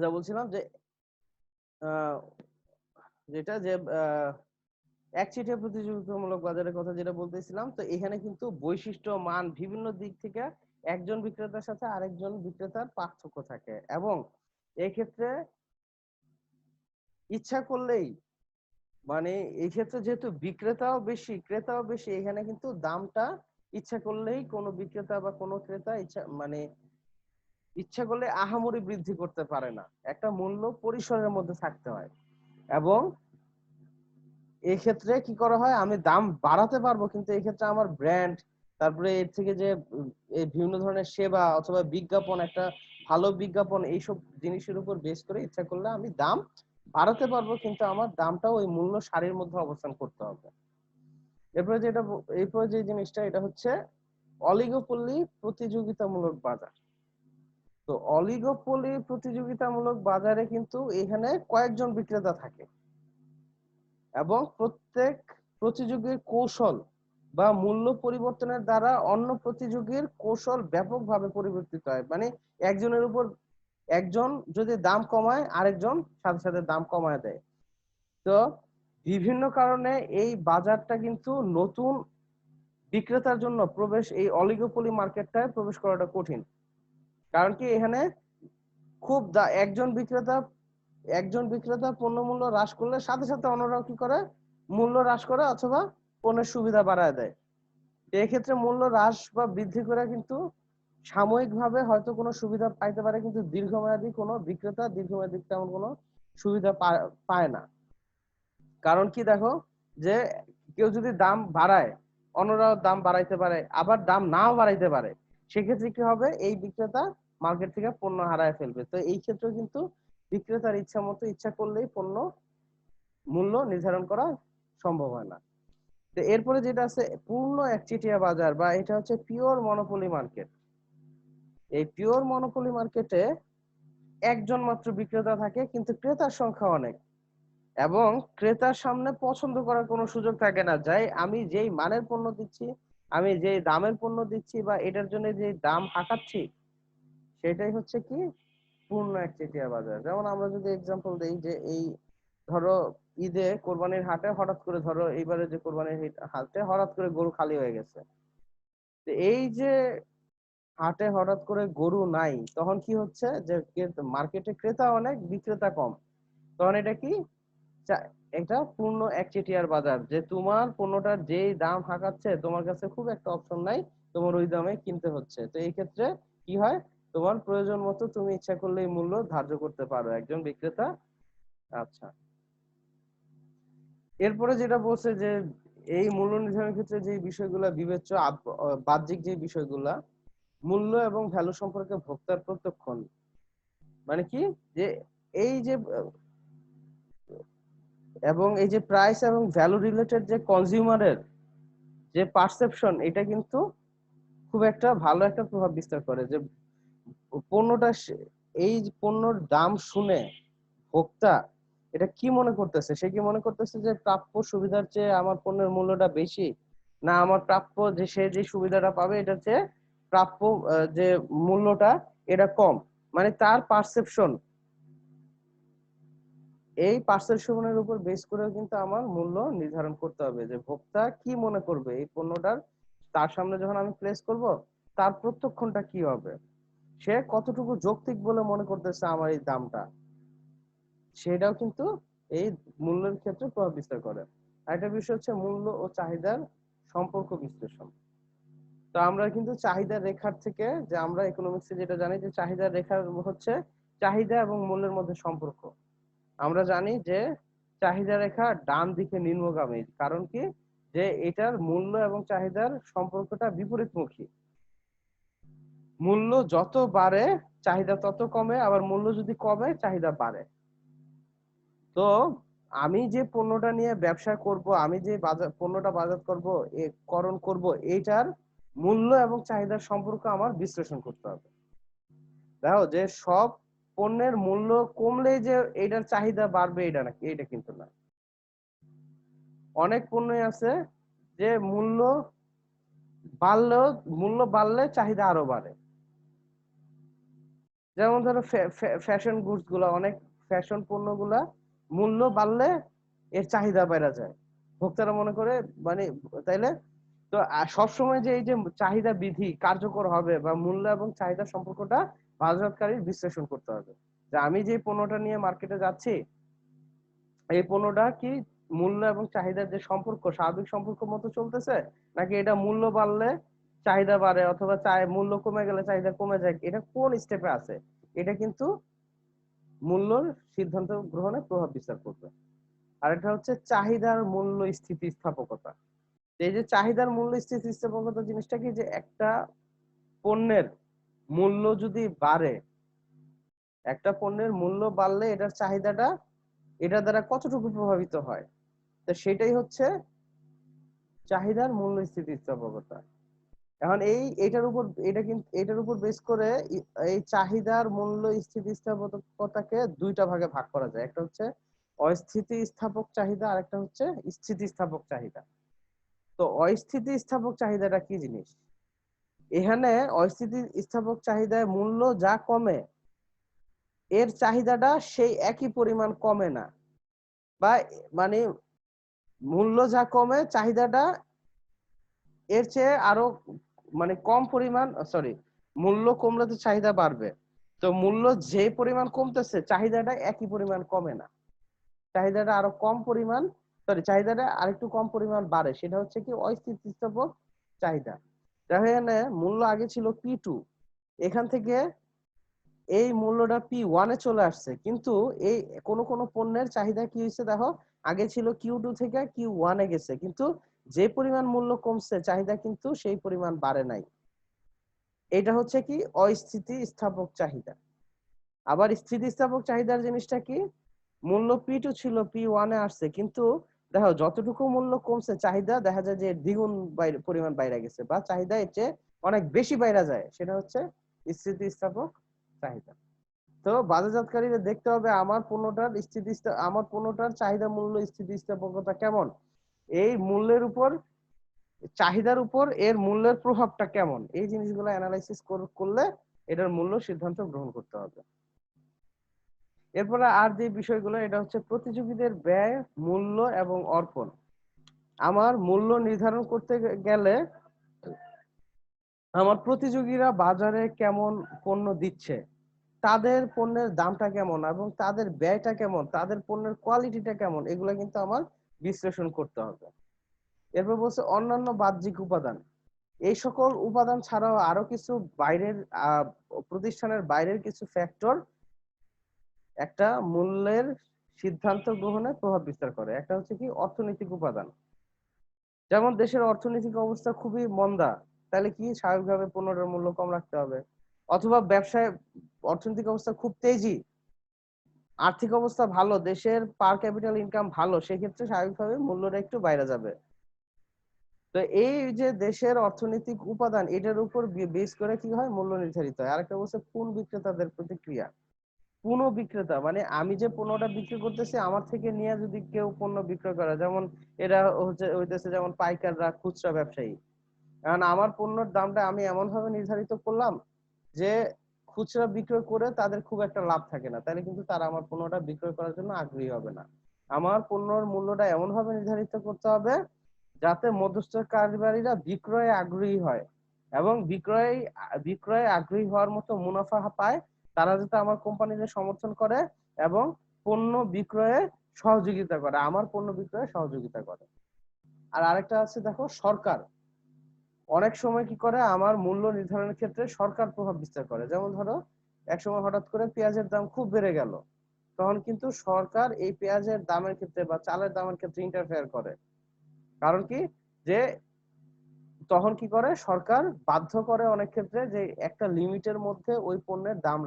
যা বলছিলাম যে আহ, যেটা যে একচেটিয়া প্রতিযোগিতামূলক বাজারের কথা যেটা বলতেছিলাম, তো এখানে কিন্তু বৈশিষ্ট্য মান বিভিন্ন দিক থেকে একজন বিক্রেতার সাথে আরেকজন বিক্রেতার পার্থক্য থাকে, এবং এই ক্ষেত্রে ইচ্ছা করলেই মানে এই ক্ষেত্রে যেহেতু বিক্রেতাও বেশি ক্রেতাও বেশি, এখানে কিন্তু দামটা ইচ্ছা করলেই কোনো বিক্রেতা বা কোনো ক্রেতা ইচ্ছা করলে আহামরি বৃদ্ধি করতে পারে না। একটা মূল্য পরিসরের মধ্যে থাকতে হয়, এবং এই ক্ষেত্রে কি করা হয়, আমি দাম বাড়াতে পারবো কিন্তু এই ক্ষেত্রে আমার ব্র্যান্ড, তারপরে এর থেকে যে এই বিভিন্ন ধরনের সেবা অথবা বিজ্ঞাপন, একটা ভালো বিজ্ঞাপন, এইসব জিনিসের উপর বেস করে ইচ্ছা করলে আমি দাম বাড়াতে পারবো, কিন্তু আমার দামটাও ওই মূল্য সারির মধ্যে অবস্থান করতে হবে। এরপরে যে জিনিসটা, এটা হচ্ছে অলিগোপলি প্রতিযোগিতামূলক বাজার। তো অলিগোপলি প্রতিযোগিতামূলক বাজারে কিন্তু এখানে কয়েকজন বিক্রেতা থাকে, এবং প্রত্যেক প্রতিযোগীর কৌশল বা মূল্য পরিবর্তনের দ্বারা অন্য প্রতিযোগীর কৌশল ব্যাপকভাবে পরিবর্তিত হয়। মানে একজনের উপর একজন যদি দাম কমায়, আরেকজন সাথে সাথে দাম কমায় দেয়। তো বিভিন্ন কারণে এই বাজারটা কিন্তু নতুন বিক্রেতার জন্য প্রবেশ, এই অলিগোপলি মার্কেটটায় প্রবেশ করাটা কঠিন। কারণ কি, এখানে একজন বিক্রেতা পণ্য মূল্য হ্রাস করলে সাথে সাথে অন্যরাও কি করে, মূল্য হ্রাস করে অথবা পণ্যের সুবিধা বাড়ায় দেয়। এক্ষেত্রে মূল্য হ্রাস বা বৃদ্ধি করে কিন্তু সাময়িকভাবে হয়তো কোনো সুবিধা পাইতে পারে, কিন্তু দীর্ঘমেয়াদী কোনো বিক্রেতা দীর্ঘমেয়াদী তেমন কোনো সুবিধা পায় না। কারণ কি, দেখো যে কেউ যদি দাম বাড়ায়, অন্যরাও দাম বাড়াইতে পারে, আবার দাম নাও বাড়াইতে পারে। সেক্ষেত্রে কি হবে, এই বিক্রেতা মার্কেট থেকে পণ্য হারায় ফেলবে। তো এই ক্ষেত্রে কিন্তু বিক্রেতার ইচ্ছা মতো ইচ্ছা করলেই পণ্য মূল্য নির্ধারণ করা সম্ভব হয় না। তো এরপরে যেটা আছে পূর্ণ একচেটিয়া বাজার, বা এটা হচ্ছে পিওর মনোপলি মার্কেট। এই পিওর মনোপলি মার্কেটে একজন মাত্র বিক্রেতা থাকে, কিন্তু ক্রেতার সংখ্যা অনেক, এবং ক্রেতার সামনে পছন্দ করার কোনো সুযোগ থাকে না। আমি যেই মানের পণ্য দিচ্ছি, আমি যেই দামের পণ্য দিচ্ছি, বা এটার জন্য যে দাম হাঁকাচ্ছি, সেটাই হচ্ছে কি পূর্ণ একচেটিয়া বাজার। যেমন আমরা যদি এক্সাম্পল দেই, যে এই ধরো ঈদে কোরবানির হাটে হঠাৎ করে, ধরো এইবারে যে কোরবানির হাটে হঠাৎ করে গরু খালি হয়ে গেছে। তো এই যে হাটে হঠাৎ করে গরু নাই, তখন কি হচ্ছে যে মার্কেটে ক্রেতা অনেক বিক্রেতা কম। তখন এটা কি, এটা পূর্ণ একচেটিয়ার বাজার, যে তোমার পণ্যটার যেই দাম হাঁকাচ্ছে, তোমার কাছে খুব একটা অপশন নাই, তোমার ওই দামে কিনতে হচ্ছে। তো এই ক্ষেত্রে কি হয়, তোমার প্রয়োজন মতো তুমি ইচ্ছা করলে এই মূল্য ধার্য করতে পারো একজন বিক্রেতা। আচ্ছা, এরপরে যেটা বলছে যে এই মূল্য নির্ধারণের ক্ষেত্রে যে বিষয়গুলো বিবেচ্য, বাহ্যিক যে বিষয়গুলা, মূল্য এবং ভ্যালু সম্পর্কে ভোক্তার প্রত্যক্ষণ, মানে কি, যে এই যে এবং এই যে প্রাইস এবং ভ্যালু রিলেটেড যে কনজিউমারের যে পারসেপশন, এটা কিন্তু খুব একটা ভালো একটা প্রভাব বিস্তার করে। যে পণ্যটা এই পণ্যর দাম শুনে ভোক্তা এটা কি মনে করতেছে, সে কি মনে করতেছে যে প্রাপ্য সুবিধার চেয়ে আমার পণ্যের মূল্যটা বেশি, না আমার প্রাপ্য যে সে যে সুবিধাটা পাবে এটা চেয়ে প্রাপ্য যে মূল্যটা এটা কম। মানে তার পারসেপশন, এই পারসেপশনের উপর বেস করে কিন্তু আমার মূল্য নির্ধারণ করতে হবে, যে ভোক্তা কি মনে করবে এই পণ্যটার, তার সামনে যখন আমি প্লেস করব, তার প্রত্যক্ষণটা কি হবে, সে কতটুকু যৌক্তিক বলে মনে করতেছে আমার এই দামটা, সেটাও কিন্তু এই মূল্যের ক্ষেত্রে প্রভাব বিস্তার করে। আরেকটা বিষয় হচ্ছে মূল্য ও চাহিদার সম্পর্ক বিশ্লেষণ। তো আমরা কিন্তু চাহিদা রেখার থেকে, যে আমরা ইকোনমিক্সে যেটা জানি, যে চাহিদা রেখার হচ্ছে চাহিদা এবং মূল্যের মধ্যে সম্পর্ক। আমরা জানি যে চাহিদা রেখা ডান দিকে নিম্নগামী, কারণ কি, যে এটার মূল্য এবং চাহিদার সম্পর্কটা বিপরীতমুখী। মূল্য যত বাড়ে চাহিদা তত কমে, আবার মূল্য যদি কমে চাহিদা বাড়ে। তো আমি যে পণ্যটা নিয়ে ব্যবসা করব, আমি যে পণ্যটা করণ করব, এইটার মূল্য এবং চাহিদার সম্পর্ক আমার বিশ্লেষণ করতে হবে। দেখো যে সব পণ্যের মূল্য কমলেই যে এটার চাহিদা বাড়বে, এটা নাকি, এটা কিন্তু না। অনেক পণ্যই আছে যে মূল্য বাড়লে চাহিদা আরো বাড়ে। যেমন ধরো ফ্যাশন গুডস গুলা, অনেক ফ্যাশন পণ্যগুলা মূল্য বাড়লে এর চাহিদা বেড়ে যায়, ভোক্তারা মনে করে, মানে, তাইলে তো সবসময় যে এই যে চাহিদা বিধি কার্যকর হবে বা মূল্য এবং চাহিদা সম্পর্কটা বাজারজাতকারীর বিশ্লেষণ করতে হবে, যে আমি যে পণ্যটা নিয়ে মার্কেটে যাচ্ছি এই পণ্যটা কি মূল্য এবং চাহিদার যে সম্পর্ক স্বাভাবিক সম্পর্ক মতো চলতেছে, নাকি এটা মূল্য বাড়লে চাহিদা বাড়ে অথবা মূল্য কমে গেলে চাহিদা কমে যায়, এটা কোন স্টেপে আছে, এটা কিন্তু মূল্যর সিদ্ধান্ত গ্রহণে প্রভাব বিস্তার করবে। আর এটা হচ্ছে চাহিদার মূল্য স্থিতিস্থাপকতা। এই যে চাহিদার মূল্য স্থিতিস্থাপকতা জিনিসটা কি, যে একটা পণ্যের মূল্য যদি বাড়ে, একটা পণ্যের মূল্য বাড়লে এটার চাহিদাটা এটা দ্বারা কতটুকু প্রভাবিত হয়, তো সেটাই হচ্ছে চাহিদার মূল্য স্থিতিস্থাপকতা। এখন এটার উপর, এটা কিন্তু এটার উপর বেস করে এই চাহিদার মূল্য স্থিতিস্থাপকতাকে দুইটা ভাগে ভাগ করা যায়, একটা হচ্ছে অস্থিতিস্থাপক চাহিদা আর একটা হচ্ছে স্থিতিস্থাপক চাহিদা। তো অস্থিতিস্থাপক চাহিদাটা কি জিনিস, এখানে অস্থিতিস্থাপক চাহিদায় মূল্য যা কমে এর চাহিদাটা সেই একই পরিমাণ কমে না, বা মানে মূল্য যা কমে চাহিদাটা এর চেয়ে আরো মানে কম পরিমাণ, সরি, মূল্য কমলে তো চাহিদা বাড়বে, তো মূল্য যে পরিমাণ কমতেছে চাহিদাটা একই পরিমাণ কমে না, চাহিদাটা আরো কম পরিমাণ, সরি, চাহিদাটা আরেকটু কম পরিমাণ বাড়ে, সেটা হচ্ছে কি অস্থিতিস্থাপক চাহিদা। এখানে মূল্য আগে ছিল P2, এখান থেকে এই মূল্যটা P1 চলে আসছে, কিন্তু এই কোন কোন পণ্যের চাহিদা কি হয়েছে দেখো, আগে ছিল Q2 থেকে Q1 গেছে, কিন্তু যে পরিমাণ মূল্য কমছে চাহিদা কিন্তু সেই পরিমাণ বাড়ে নাই, এটা হচ্ছে কি অস্থিতিস্থাপক চাহিদা। আবার স্থিতিস্থাপক চাহিদার জিনিসটা কি, মূল্য P2 ছিল P1 আসছে, কিন্তু দেখো যতটুকু মূল্য কমছে চাহিদা দেখা যায় যে দ্বিগুণ পরিমাণ বাইরে গেছে, বা চাহিদা এর চেয়ে অনেক বেশি বাইরে যায়, সেটা হচ্ছে স্থিতিস্থাপক চাহিদা। তো বাজারজাতকারীরা দেখতে হবে আমার পণ্যটার চাহিদা মূল্য স্থিতিস্থাপকতা কেমন, এই মূল্যের উপর, চাহিদার উপর এর মূল্যের প্রভাবটা কেমন, এই জিনিসগুলো অ্যানালাইসিস করলে এটার মূল্য সিদ্ধান্ত গ্রহণ করতে হবে। এরপরে আর যে বিষয়গুলো, এটা হচ্ছে প্রতিযোগীদের ব্যয়, মূল্য এবং অর্পণ। আমার মূল্য নির্ধারণ করতে গেলে আমার প্রতিযোগীরা বাজারে কেমন পণ্য দিচ্ছে, তাদের পণ্যের দামটা কেমন এবং তাদের ব্যয়টা কেমন, তাদের পণ্যের কোয়ালিটিটা কেমন, এগুলো কিন্তু আমার বিশ্লেষণ করতে হবে। এরপর বলছে অন্যান্য বাহ্যিক উপাদান। এই সকল উপাদান ছাড়াও আরো কিছু বাইরের প্রতিষ্ঠানের বাইরের কিছু ফ্যাক্টর একটা মূল্যের সিদ্ধান্ত গ্রহণে প্রভাব বিস্তার করে। একটা হচ্ছে কি অর্থনৈতিক উপাদান, যেমন দেশের অর্থনৈতিক অবস্থা খুবই মন্দা, তাহলে কি স্বাভাবিকভাবে পণ্যটার মূল্য কম রাখতে হবে, অথবা ব্যবসায় অর্থনৈতিক অবস্থা খুব তেজি, আর্থিক অবস্থা ভালো, দেশের পার ক্যাপিটাল ইনকাম ভালো, সেক্ষেত্রে স্বাভাবিকভাবে মূল্যটা একটু বাইরে যাবে। তো এই যে দেশের অর্থনৈতিক উপাদান, এটার উপর বেস করে কি হয় মূল্য নির্ধারিত হয়। আরেকটা বলছে পুন বিক্রেতাদের প্রতিক্রিয়া। পুনঃ বিক্রেতা মানে আমি যে পণ্যটা বিক্রি করতেছি আমার থেকে নিয়ে যদি কেউ পণ্য বিক্রয় করে, যেমন এরা হইতেছে যেমন পাইকাররা, খুচরা ব্যবসায়ী, কারণ আমার পণ্যের দামটা আমি এমন ভাবে নির্ধারিত করলাম যে খুচরা বিক্রয় করে তাদের খুব একটা লাভ থাকে না, তাহলে কিন্তু তারা আমার পণ্যটা বিক্রয় করার জন্য আগ্রহী হবে না। আমার পণ্যের মূল্যটা এমন ভাবে নির্ধারিত করতে হবে যাতে মধ্যস্থকারীরা বিক্রয়ে আগ্রহী হয়, এবং বিক্রয়ে আগ্রহী হওয়ার মতো মুনাফা পায়, তারা যাতে আমার কোম্পানিকে সমর্থন করে এবং পণ্য বিক্রয়ে সহযোগিতা করে, আমার পণ্য বিক্রয়ে সহযোগিতা করে। আর আরেকটা আছে দেখো সরকার, অনেক সময় কি করে আমার মূল্য নির্ধারণের ক্ষেত্রে সরকার প্রভাব বিস্তার করে। যেমন ধরো এক সময় হঠাৎ করে পেঁয়াজের দাম খুব বেড়ে গেল, তখন কিন্তু সরকার এই পেঁয়াজের দামের ক্ষেত্রে বা চালের দামের ক্ষেত্রে ইন্টারফেয়ার করে। কারণ কি, যে তখন কি করে সরকার বাধ্য করে অনেক ক্ষেত্রে যে একটা লিমিটের মধ্যে ওই পণ্যের দাম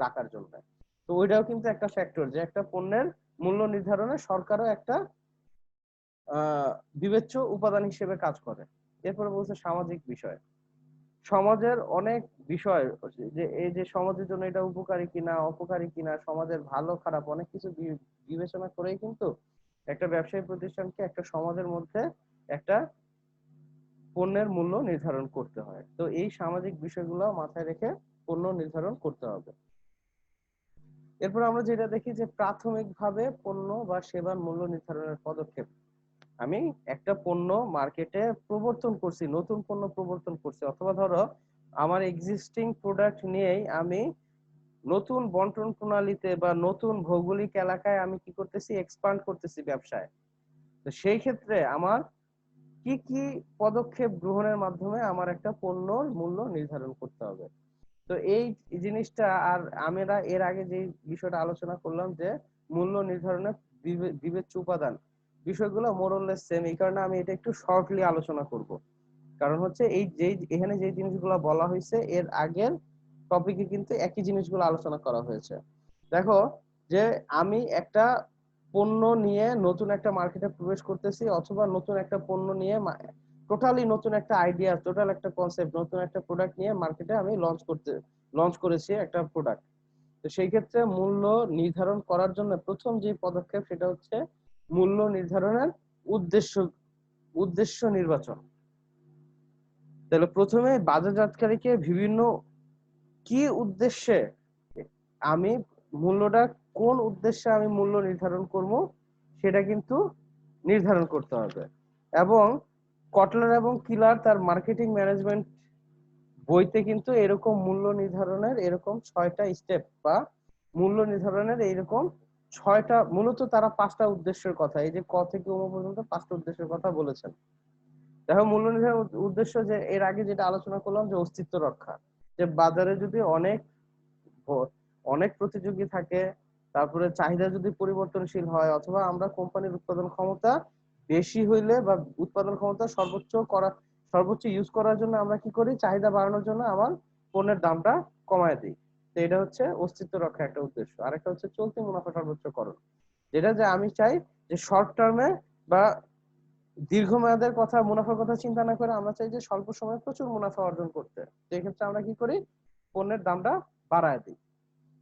রাখার জন্য। তো ওইটাও কিন্তু একটা ফ্যাক্টর, যে একটা পণ্যের মূল্য নির্ধারণে সরকারও একটা বিবেচ্য উপাদান হিসেবে কাজ করে। এরপরে বলছে সামাজিক বিষয়। সমাজের অনেক বিষয়, যে এই যে সমাজের জন্য এটা উপকারী কিনা অপকারী কিনা, সমাজের ভালো খারাপ অনেক কিছু বিবেচনা করেই কিন্তু একটা ব্যবসায়ী প্রতিষ্ঠানকে একটা সমাজের মধ্যে একটা পণ্যের মূল্য নির্ধারণ করতে হয়। তো এই সামাজিক বিষয়গুলো মাথায় রেখে পণ্য নির্ধারণ করতে হবে। এরপর আমরা যেটা দেখি যে প্রাথমিকভাবে পণ্য বা সেবার মূল্য নির্ধারণের পদক্ষেপ। আমি একটা পণ্য মার্কেটে প্রবর্তন করছি, নতুন পণ্য প্রবর্তন করছি, অথবা ধরো আমার এক্সিস্টিং প্রোডাক্ট নিয়েই আমি নতুন বন্টন প্রণালীতে বা নতুন ভৌগোলিক এলাকায় আমি কি করতেছি, এক্সপান্ড করতেছি ব্যবসায়। তো সেই ক্ষেত্রে আমার কি কি পদক্ষেপ গ্রহণের মাধ্যমে আমার একটা পণ্যর মূল্য নির্ধারণ করতে হবে। তো এই জিনিসটা, আর আমরা এর আগে যে বিষয়টা আলোচনা করলাম যে মূল্য নির্ধারণের বিবেচ্য উপাদান, বিষয়গুলো মোরলেস সেম, এই কারণে আমি এটা একটু শর্টলি আলোচনা করব। কারণ হচ্ছে এই যে এখানে যে জিনিসগুলো বলা হয়েছে এর আগের টপিকে কিন্তু একই জিনিসগুলো আলোচনা করা হয়েছে। দেখো যে আমি একটা পণ্য নিয়ে নতুন একটা মার্কেটে প্রবেশ করতেছি, অথবা নতুন একটা পণ্য নিয়ে টোটালি নতুন একটা আইডিয়া, টোটাল একটা কনসেপ্ট, নতুন একটা প্রোডাক্ট নিয়ে মার্কেটে আমি লঞ্চ করেছি একটা প্রোডাক্ট। তো সেই ক্ষেত্রে মূল্য নির্ধারণ করার জন্য প্রথম যে পদক্ষেপ সেটা হচ্ছে মূল্য নির্ধারণের উদ্দেশ্য উদ্দেশ্য নির্বাচন। তাহলে প্রথমে বাজারজাতকারীকে বিভিন্ন কি উদ্দেশ্যে আমি মূল্যটা, কোন উদ্দেশ্যে আমি মূল্য নির্ধারণ করব সেটা কিন্তু নির্ধারণ করতে হবে। এবং কটলার এবং কিলার তার মার্কেটিং ম্যানেজমেন্ট বইতে কিন্তু এরকম মূল্য নির্ধারণের এরকম 6টা স্টেপ বা মূল্য নির্ধারণের এইরকম 6টা, মূলত তারা 5টা উদ্দেশ্যের কথা, এই যে ক থেকে ও পর্যন্ত 5টা উদ্দেশ্যের কথা বলেছেন। দেখো মূল্য নির্ধারণ উদ্দেশ্য, যে এর আগে যেটা আলোচনা করলাম যে অস্তিত্ব রক্ষা, যে বাজারে যদি অনেক প্রতিযোগী থাকে, তারপরে চাহিদা যদি পরিবর্তনশীল হয়, অথবা আমরা কোম্পানির উৎপাদন ক্ষমতা বেশি হইলে বা উৎপাদন ক্ষমতা সর্বোচ্চ ইউজ করার জন্য আমরা কি করি, চাহিদা বাড়ানোর জন্য আমার পণ্যের দামটা কমায় দিই। তো এটা হচ্ছে অস্তিত্ব রক্ষা একটা উদ্দেশ্য। আরেকটা হচ্ছে চলতি মুনাফা সর্বোচ্চকরণ, যেটা যে আমি চাই যে শর্ট টার্মে বা দীর্ঘমেয়াদের কথা, মুনাফার কথা চিন্তা না করে আমরা চাই যে স্বল্প সময়ে প্রচুর মুনাফা অর্জন করতে। সেই ক্ষেত্রে আমরা কি করি, পণ্যের দামটা বাড়ায় দিই।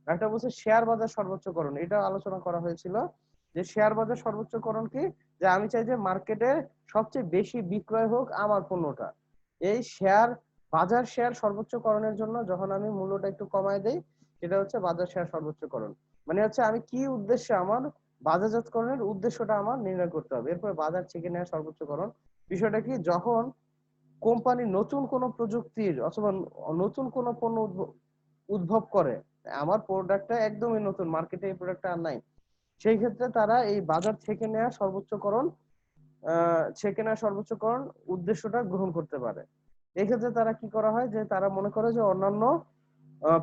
একটা বলছে শেয়ার বাজার সর্বোচ্চকরণ, এটা আলোচনা করা হয়েছিল যে শেয়ার বাজার সর্বোচ্চকরণ কি, যে আমি চাই যে মার্কেটে সবচেয়ে বেশি বিক্রয় হোক আমার পণ্যটা। এই শেয়ার সর্বোচ্চকরণের জন্য যখন আমি মূল্যটা একটু কমায় দেই, সেটা হচ্ছে বাজার শেয়ার সর্বোচ্চকরণ। মানে হচ্ছে আমি কি উদ্দেশ্যে আমার বাজারজাতকরণের উদ্দেশ্যটা আমার নির্ণয় করতে হবে। এরপরে বাজার ছেঁকে নেওয়া সর্বোচ্চকরণ, বিষয়টা কি, যখন কোম্পানি নতুন কোনো প্রযুক্তির অথবা নতুন কোনো পণ্য উদ্ভব করে, আমার প্রোডাক্টটা একদমই নতুন, মার্কেটে এই প্রোডাক্টটা আর নাই, সেই ক্ষেত্রে তারা এই বাজার ছেঁকে নেওয়া সর্বোচ্চকরণ উদ্দেশ্যটা গ্রহণ করতে পারে। এক্ষেত্রে তারা কি করা হয়, যে তারা মনে করে যে অন্যান্য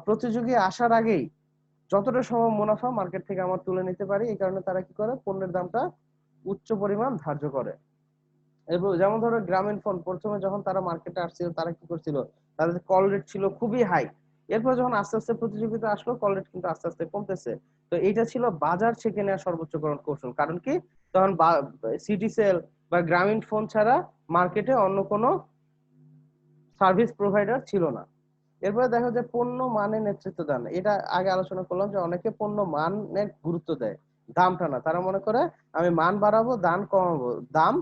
প্রতিযোগী আসার আগেই যতটা সম্ভব মুনাফা মার্কেট থেকে আমার তুলে নিতে পারি, এই কারণে তারা কি করে, পণ্যের দামটা উচ্চ পরিমাণ ধার্য করে। এবং যেমন ধরো গ্রামীণ ফোন প্রথমে যখন তারা মার্কেটে আসছিল, তারা কি করছিল, তাদের কল রেট ছিল খুবই হাই। এরপর যখন আস্তে আস্তে প্রতিযোগিতা আসলো, কল রেট কিন্তু আস্তে আস্তে কমতেছে। তো এটা ছিল বাজার ছেঁকে নেওয়া সর্বোচ্চকরণ কৌশল। কারণ কি, তখন সিটিসেল বা গ্রামীণ ফোন ছাড়া মার্কেটে অন্য কোনো সার্ভিস প্রোভাইডার ছিল না। এরপরে দেখা যায় পণ্য মানে নেতৃত্ব দান, এটা আগে আলোচনা করলাম যে অনেকে পণ্য মানের গুরুত্ব দেয়, দামটা না। তারা মনে করে আমি মান বাড়াবো, দাম কমাবো, দাম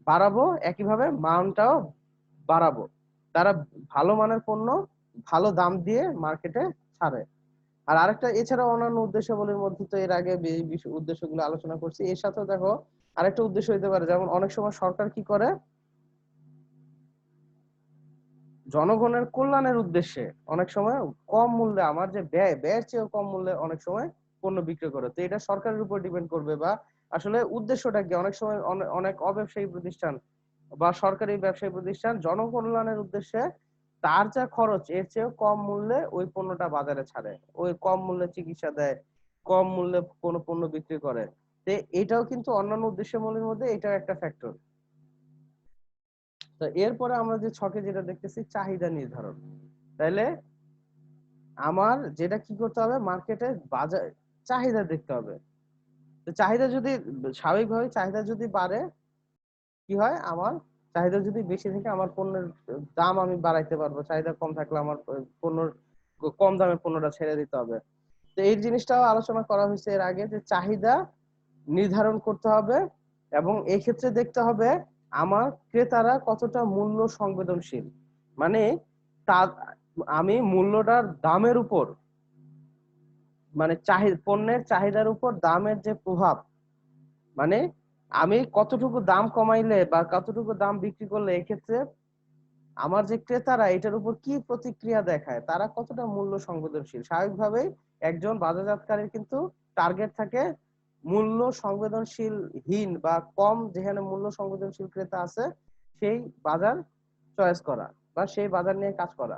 বাড়াবো, একইভাবে মানটাও বাড়াবো। তারা ভালো মানের পণ্য ভালো দাম দিয়ে মার্কেটে ছাড়ে। আর আরেকটা, এছাড়া অন্যান্য উদ্দেশ্যগুলির মধ্যে তো এর আগে উদ্দেশ্যগুলো আলোচনা করছি, এর সাথে দেখো আরেকটা উদ্দেশ্য হইতে পারে, যেমন অনেক সময় সরকার কি করে, জনগণের কল্যাণের উদ্দেশ্যে অনেক সময় কম মূল্যে, আমার যে ব্যয়ের চেয়ে কম মূল্যে অনেক সময় পণ্য বিক্রি করে। তো এটা সরকারের উপর ডিপেন্ড করবে, বা আসলে উদ্দেশ্যটা কি। অনেক সময় অনেক অব্যবসায়ী প্রতিষ্ঠান বা সরকারি ব্যবসায়ী প্রতিষ্ঠান জনকল্যাণের উদ্দেশ্যে তার যা খরচ এর চেয়ে কম মূল্যে ওই পণ্যটা বাজারে ছাড়ে, ওই কম মূল্যে চিকিৎসা দেয়, কম মূল্যে কোনো পণ্য বিক্রি করে। তো এটাও কিন্তু অন্যান্য উদ্দেশ্যমূলকের মধ্যে এটাও একটা ফ্যাক্টর। তো এরপরে আমরা যে ছকে যেটা দেখতেছি, চাহিদা নির্ধারণ। তাইলে আমার যেটা কি করতে হবে, মার্কেটে বাজার চাহিদা দেখতে হবে। তো চাহিদা যদি স্বাভাবিকভাবে চাহিদা যদি বাড়ে, কি হয়, আমার চাহিদা যদি বেশি থাকে আমার পণ্যের দাম আমি বাড়াইতে পারবো, চাহিদা কম থাকলে আমার পণ্যের কম দামে পণ্যটা ছেড়ে দিতে হবে। তো এই জিনিসটাও আলোচনা করা হয়েছে এর আগে, যে চাহিদা নির্ধারণ করতে হবে, এবং এই ক্ষেত্রে দেখতে হবে আমার ক্রেতারা কতটা মূল্য সংবেদনশীল। মানে তার আমি মূল্যটার দামের উপর মানে পণ্যের চাহিদার উপর দামের যে প্রভাব, মানে আমি কতটুকু দাম কমাইলে বা কতটুকু দাম বিক্রি করলে এক্ষেত্রে আমার যে ক্রেতারা এটার উপর কি প্রতিক্রিয়া দেখায়, তারা কতটা মূল্য সংবেদনশীল। স্বাভাবিকভাবেই একজন বাজারজাতকারীর কিন্তু টার্গেট থাকে মূল্য সংবেদনশীল হীন বা কম, যেখানে মূল্য সংবেদনশীল ক্রেতা আছে সেই বাজার চয়েস করা বা সেই বাজার নিয়ে কাজ করা।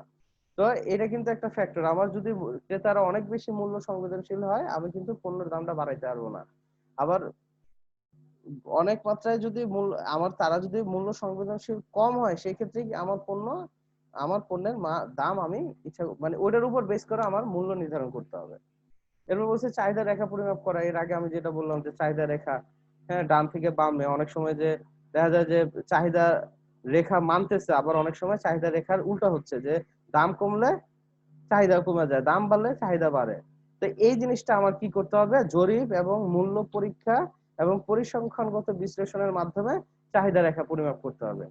তো এটা কিন্তু একটা ফ্যাক্টর। আমার যদি ক্রেতারা অনেক বেশি মূল্য সংবেদনশীল হয়, আমি কিন্তু পণ্যের দামটা বাড়াইতে পারবো না। আবার অনেক মাত্রায় যদি মূল্য আমার তারা যদি মূল্য সংবেদনশীল কম হয়, সেই ক্ষেত্রে আমার পণ্যের দাম আমি ইচ্ছা মানে ওটার উপর বেস করে আমার মূল্য নির্ধারণ করতে হবে। এরপর বলছে চাহিদা রেখা পরিমাপ করা। এর আগে আমি যেটা বললাম যে চাহিদা রেখা, হ্যাঁ, ডান থেকে বামে অনেক সময় যে দেখা যায় যে চাহিদা রেখা মানতেছে, আবার অনেক সময় চাহিদা রেখার উল্টা হচ্ছে, যে দাম কমলে চাহিদা কমে যায়, দাম বাড়লে চাহিদা বাড়ে। তো এই জিনিসটা আমার কি করতে হবে, জরিপ এবং মূল্য পরীক্ষা এবং পরিসংখ্যানগত বিশ্লেষণের মাধ্যমে চাহিদা রেখা পরিমাপ করতে হবে।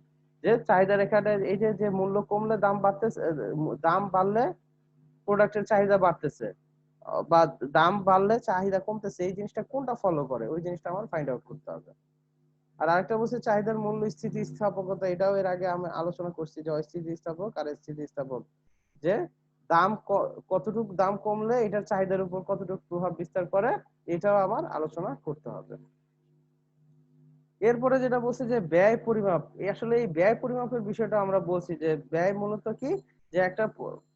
যে চাহিদা রেখাটা এই যে যে মূল্য কমলে দাম বাড়তেছে, দাম বাড়লে প্রোডাক্টের চাহিদা বাড়তেছে, বা দাম বাড়লে চাহিদা কমতেছে, এই জিনিসটা কোনটা ফলো করে, ওই জিনিসটা আমার ফাইন্ড আউট করতে হবে। আর আরেকটা বলছে চাহিদার মূল্য স্থিতিস্থাপকতা। এটাও এর আগে আমি আলোচনা করছি যে অস্থিতিস্থাপক আর স্থিতিস্থাপক, যে দাম কতটুকু দাম কমলে এটার চাহিদার উপর কতটুকু প্রভাব বিস্তার করে, এটাও আমার আলোচনা করতে হবে। এরপরে যেটা বলছে যে ব্যয় পরিমাপ। আসলে এই ব্যয় পরিমাপের বিষয়টা আমরা বলছি যে ব্যয় মূলত কি, যে একটা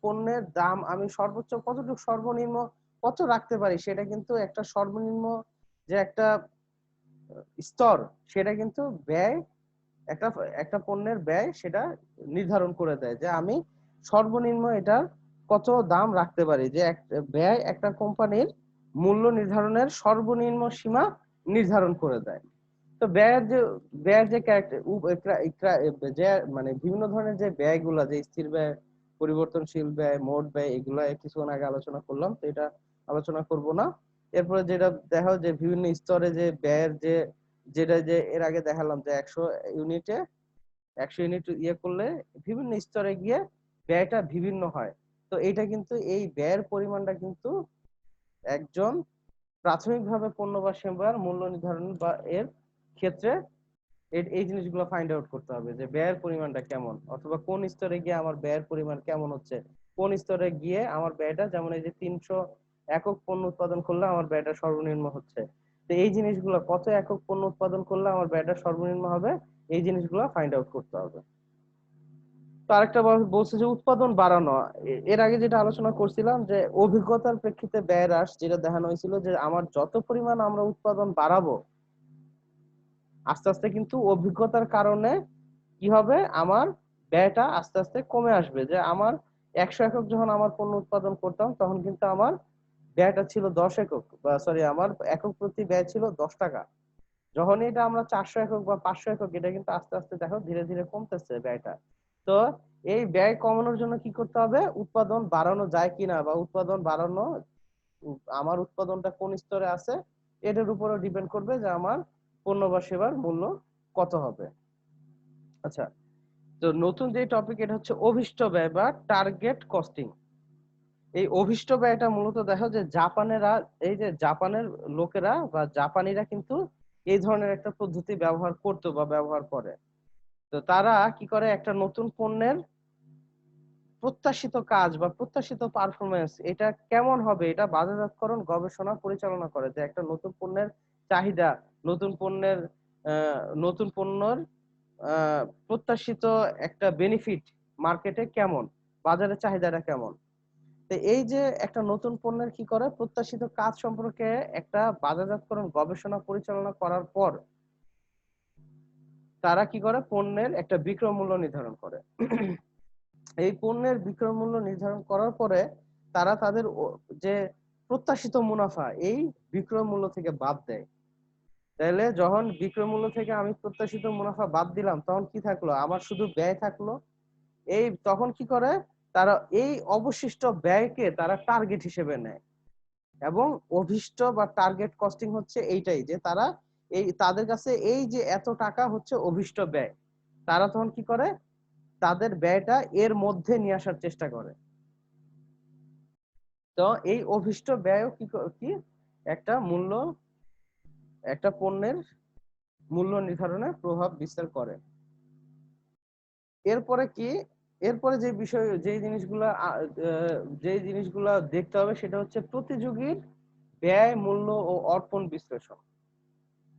পণ্যের দাম আমি সর্বোচ্চ কতটুকু সর্বনিম্ন কত রাখতে পারি, সেটা কিন্তু একটা সর্বনিম্ন যে একটা স্তর, সেটা কিন্তু ব্যয় একটা একটা পণ্যের ব্যয় সেটা নির্ধারণ করে দেয়, যে আমি সর্বনিম্ন এটার কত দাম রাখতে পারি। যে ব্যয় একটা কোম্পানির মূল্য নির্ধারণের সর্বনিম্ন সীমা নির্ধারণ করে দেয়। তো ব্যয়ের যে যে মানে বিভিন্ন ধরনের যে ব্যয়গুলা, যে স্থির ব্যয়, পরিবর্তনশীল ব্যয়, মোট ব্যয়, এগুলা কিছুক্ষণ আগে আলোচনা করলাম, তো এটা আলোচনা করব না। এরপরে যেটা দেখো যে বিভিন্ন স্তরে যে ব্যয়ের যে যেটা যে এর আগে দেখালাম যে 100 ইউনিটে 100 ইউনিট ইয়ে করলে বিভিন্ন স্তরে গিয়ে ব্যয়টা বিভিন্ন হয়। তো এটা কিন্তু এই ব্যয়ের পরিমাণটা কিন্তু একজন প্রাথমিকভাবে পণ্য বা সেবার মূল্য নির্ধারণ বা এর ক্ষেত্রে এই জিনিসগুলো ফাইন্ড আউট করতে হবে, যে ব্যয়ের পরিমাণটা কেমন, অথবা কোন স্তরে গিয়ে আমার ব্যয়ের পরিমাণ কেমন হচ্ছে, কোন স্তরে গিয়ে আমার ব্যয়টা, যেমন এই যে 300 একক পণ্য উৎপাদন করলে আমার ব্যয়টা সর্বনিম্ন হচ্ছে, তো এই জিনিসগুলো কত একক পণ্য উৎপাদন করলে আমার ব্যয়টা সর্বনিম্ন হবে, এই জিনিসগুলো ফাইন্ড আউট করতে হবে। তো আরেকটা বলছে যে উৎপাদন বাড়ানো। এর আগে যেটা আলোচনা করছিলাম যে অভিজ্ঞতার প্রেক্ষিতে ব্যয় হ্রাস, যেটা দেখানো হয়েছিল যে আমার যত পরিমাণ আমরা উৎপাদন বাড়াবো, আস্তে আস্তে কিন্তু অভিজ্ঞতার কারণে কি হবে, আমার ব্যয়টা আস্তে আস্তে কমে আসবে। যে আমার 100 একক যখন আমার পণ্য উৎপাদন করতাম, তখন কিন্তু আমার ব্যয়টা ছিল 10 একক, বা সরি আমার একক প্রতি ব্যয় ছিল 10 টাকা। যখন এটা আমরা 400 একক বা 500 একক, এটা কিন্তু আস্তে আস্তে দেখো ধীরে ধীরে কমতেছে ব্যয়টা। তো এই ব্যয় কমানোর জন্য কি করতে হবে, উৎপাদন বাড়ানো যায় কিনা, বা উৎপাদন বাড়ানো আমার উৎপাদনটা কোন স্তরে আছে, এটার উপরও ডিপেন্ড করবে যে আমার পণ্য বা সেবার মূল্য কত হবে। আচ্ছা, তো নতুন যে টপিক, এটা হচ্ছে অভীষ্ট ব্যয় বা টার্গেট কস্টিং। এই অভীষ্ট ব্যয়টা মূলত দেখো যে এই যে জাপানের লোকেরা বা জাপানিরা কিন্তু এই ধরনের একটা পদ্ধতি ব্যবহার করতো বা ব্যবহার করে। তো তারা কি করে, একটা নতুন পণ্যের প্রত্যাশিত কাজ বা প্রত্যাশিত পারফরমেন্স এটা কেমন হবে, এটা বাজারজাতকরণ গবেষণা পরিচালনা করে, যে একটা নতুন পণ্যের চাহিদা, নতুন পণ্যের নতুন পণ্যর প্রত্যাশিত একটা বেনিফিট মার্কেটে কেমন, বাজারে চাহিদাটা কেমন। তো এই যে একটা নতুন পণ্যের কি করে, প্রত্যাশিত কাজ সম্পর্কে একটা বাজারজাতকরণ গবেষণা পরিচালনা করার পর তারা কি করে, পণ্যের একটা বিক্রয় মূল্য নির্ধারণ করে। এই পণ্যের বিক্রয় মূল্য নির্ধারণ করার পরে তারা তাদের যে প্রত্যাশিত মুনাফা এই বিক্রয় মূল্য থেকে বাদ দেয়। তাহলে যখন বিক্রয় মূল্য থেকে আমি প্রত্যাশিত মুনাফা বাদ দিলাম, তখন কি থাকলো, আমার শুধু ব্যয় থাকলো। এই তখন কি করে, তারা এই অবশিষ্ট ব্যয়কে তারা টার্গেট হিসেবে নেয়। এবং অভীষ্ট বা টার্গেট কস্টিং হচ্ছে এইটাই, যে তারা তাদের কাছে এই যে এত টাকা হচ্ছে অভীষ্ট ব্যয়, তারা তখন কি করে, তাদের ব্যয়টা এর মধ্যে নিয়ে আসার চেষ্টা করে। তো এই অভীষ্ট ব্যয়ও কি একটা পণ্যের মূল্য নির্ধারণে প্রভাব বিস্তার করে। এরপরে কি, এরপরে যে জিনিসগুলা দেখতে হবে সেটা হচ্ছে প্রতিযোগীর ব্যয়, মূল্য ও অর্পণ বিশ্লেষণ।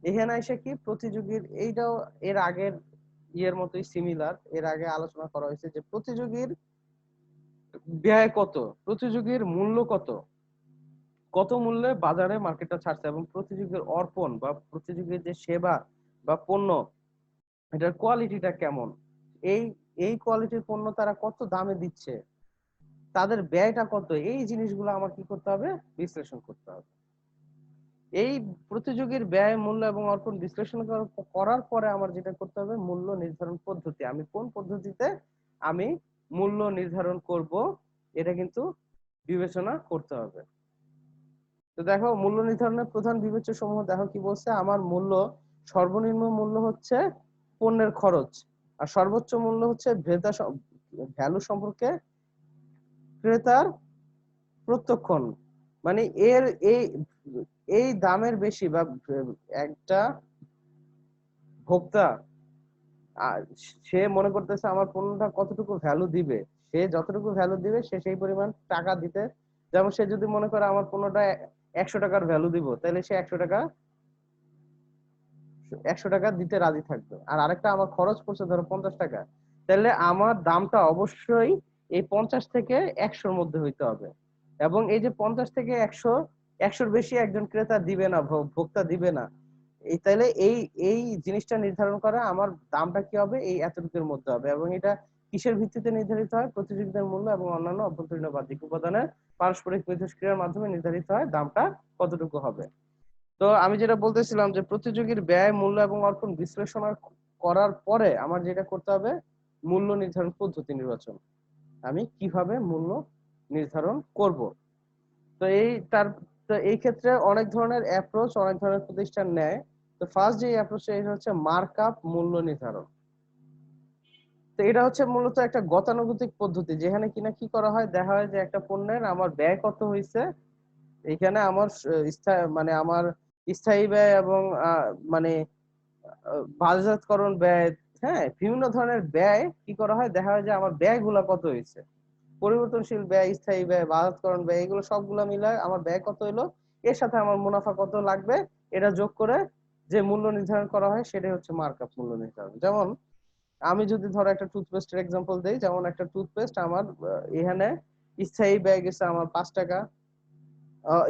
এখানে এসে কি প্রতিযোগীর, এইটাও এর আগের ইয়ের মতোই সিমিলার, এর আগে আলোচনা করা হয়েছে যে প্রতিযোগীর ব্যয় কত, প্রতিযোগীর মূল্য কত, কত মূল্যে বাজারে মার্কেটটা ছাড়ছে, এবং প্রতিযোগীর অর্পণ বা প্রতিযোগীর যে সেবা বা পণ্য, এটার কোয়ালিটিটা কেমন, এই এই কোয়ালিটির পণ্য তারা কত দামে দিচ্ছে, তাদের ব্যয়টা কত, এই জিনিসগুলো আমার কি করতে হবে, বিশ্লেষণ করতে হবে। এই প্রতিযোগীর ব্যয়, মূল্য এবং অর্পণ বিশ্লেষণ করার পরে আমার যেটা করতে হবে, মূল্য নির্ধারণ পদ্ধতি, আমি কোন পদ্ধতিতে আমি মূল্য নির্ধারণ করব, এটা কিন্তু বিবেচনা করতে হবে। তো দেখো, মূল্য নির্ধারণের প্রধান বিবেচ্য সমূহ দেখো কি বলছে, আমার মূল্য, সর্বনিম্ন মূল্য হচ্ছে পণ্যের খরচ, আর সর্বোচ্চ মূল্য হচ্ছে ভ্যালু সম্পর্কে ক্রেতার প্রত্যক্ষণ, মানে এর এই এই দামের বেশি বা একটা ভোক্তা সে মনে করতেছে আমার পণ্যটা কতটুকু ভ্যালু দিবে, সে যতটুকু ভ্যালু দিবে সে সেই পরিমাণ টাকা দিতে, যেমন সে যদি মনে করে আমার পণ্যটা 100 টাকার ভ্যালু দিব, তাহলে সে 100 টাকা দিতে রাজি থাকবে। আর আরেকটা আমার খরচ পড়ছে ধরো 50 টাকা, তাহলে আমার দামটা অবশ্যই এই 50 থেকে 100-র মধ্যে হইতে হবে। এবং এই যে 50 থেকে 100, 100-র বেশি একজন ক্রেতা দিবে না, ভোক্তা দিবে না, এই তাহলে এই এই জিনিসটা নির্ধারণ করা, আমার দামটা কি হবে, এই এতটুকুর মধ্যে হবে। এবং এটা কিসের ভিত্তিতে নির্ধারিত হয়, প্রতিযোগিতার মূল্য এবং অন্যান্য অভ্যন্তরীণ বাহ্যিক উপাদানের পারস্পরিক মিথস্ক্রিয়ার মাধ্যমে নির্ধারিত হয় দামটা কতটুকু হবে। তো আমি যেটা বলতেছিলাম যে প্রতিযোগীর ব্যয়, মূল্য এবং অর্পণ বিশ্লেষণ করার পরে আমার যেটা করতে হবে, মূল্য নির্ধারণ পদ্ধতি নির্বাচন, আমি কিভাবে মূল্য নির্ধারণ করব। তো এই ক্ষেত্রে অনেক ধরনের অ্যাপ্রোচ অনেক ধরনের প্রতিষ্ঠান নেয়। তো ফার্স্ট যে অ্যাপ্রোচটা, এটা হচ্ছে মার্কআপ মূল্য নির্ধারণ। তো এটা হচ্ছে মূলত একটা গতানুগতিক পদ্ধতি, যেখানে কিনা কি করা হয়, দেখা হয় যে একটা পণ্যের আমার ব্যয় কত হয়েছে, এখানে আমার মানে আমার স্থায়ী ব্যয় এবং মানে বাজারজাতকরণ ব্যয়, হ্যাঁ, বিভিন্ন ধরনের ব্যয় কি করা হয়, দেখা হয় যে আমার ব্যয়গুলা কত হয়েছে, পরিবর্তনশীল ব্যয়, স্থায়ী ব্যয়, বাজারজাতকরণ ব্যয়, এগুলো সবগুলো মিলায় আমার ব্যয় কত হলো, এর সাথে আমার মুনাফা কত লাগবে, এটা যোগ করে যে মূল্য নির্ধারণ করা হয়, সেটাই হচ্ছে মার্কআপ মূল্য নির্ধারণ। যেমন আমি যদি ধরো একটা টুথপেস্টের এক্সাম্পল দেই, যেমন একটা টুথপেস্ট আমার এখানে স্থায়ী ব্যয় গেছে আমার 5 টাকা,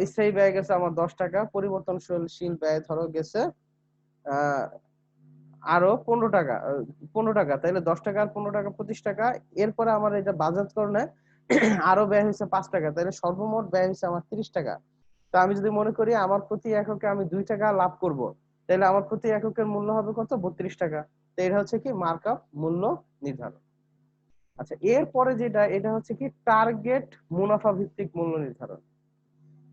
স্থায়ী ব্যয় গেছে আমার 10 টাকা, পরিবর্তনশীল ব্যয় ধরো গেছে আরো 15 টাকা, 15 টাকা, তাইলে 10 টাকা আর 15 টাকা 25 টাকা। এরপরে আমার এটা বাজারজাতকরণে আরো ব্যয় হয়েছে 5 টাকা, তাহলে সর্বমোট ব্যয় হয়েছে আমার 30 টাকা। তো আমি যদি মনে করি আমার প্রতি এককে আমি 2 টাকা লাভ করব, তাহলে আমার প্রতি এককের মূল্য হবে কত, 32 টাকা। তো এটা হচ্ছে কি মার্কআপ মূল্য নির্ধারণ। আচ্ছা, এরপরে যেটা, এটা হচ্ছে কি টার্গেট মুনাফা ভিত্তিক মূল্য নির্ধারণ।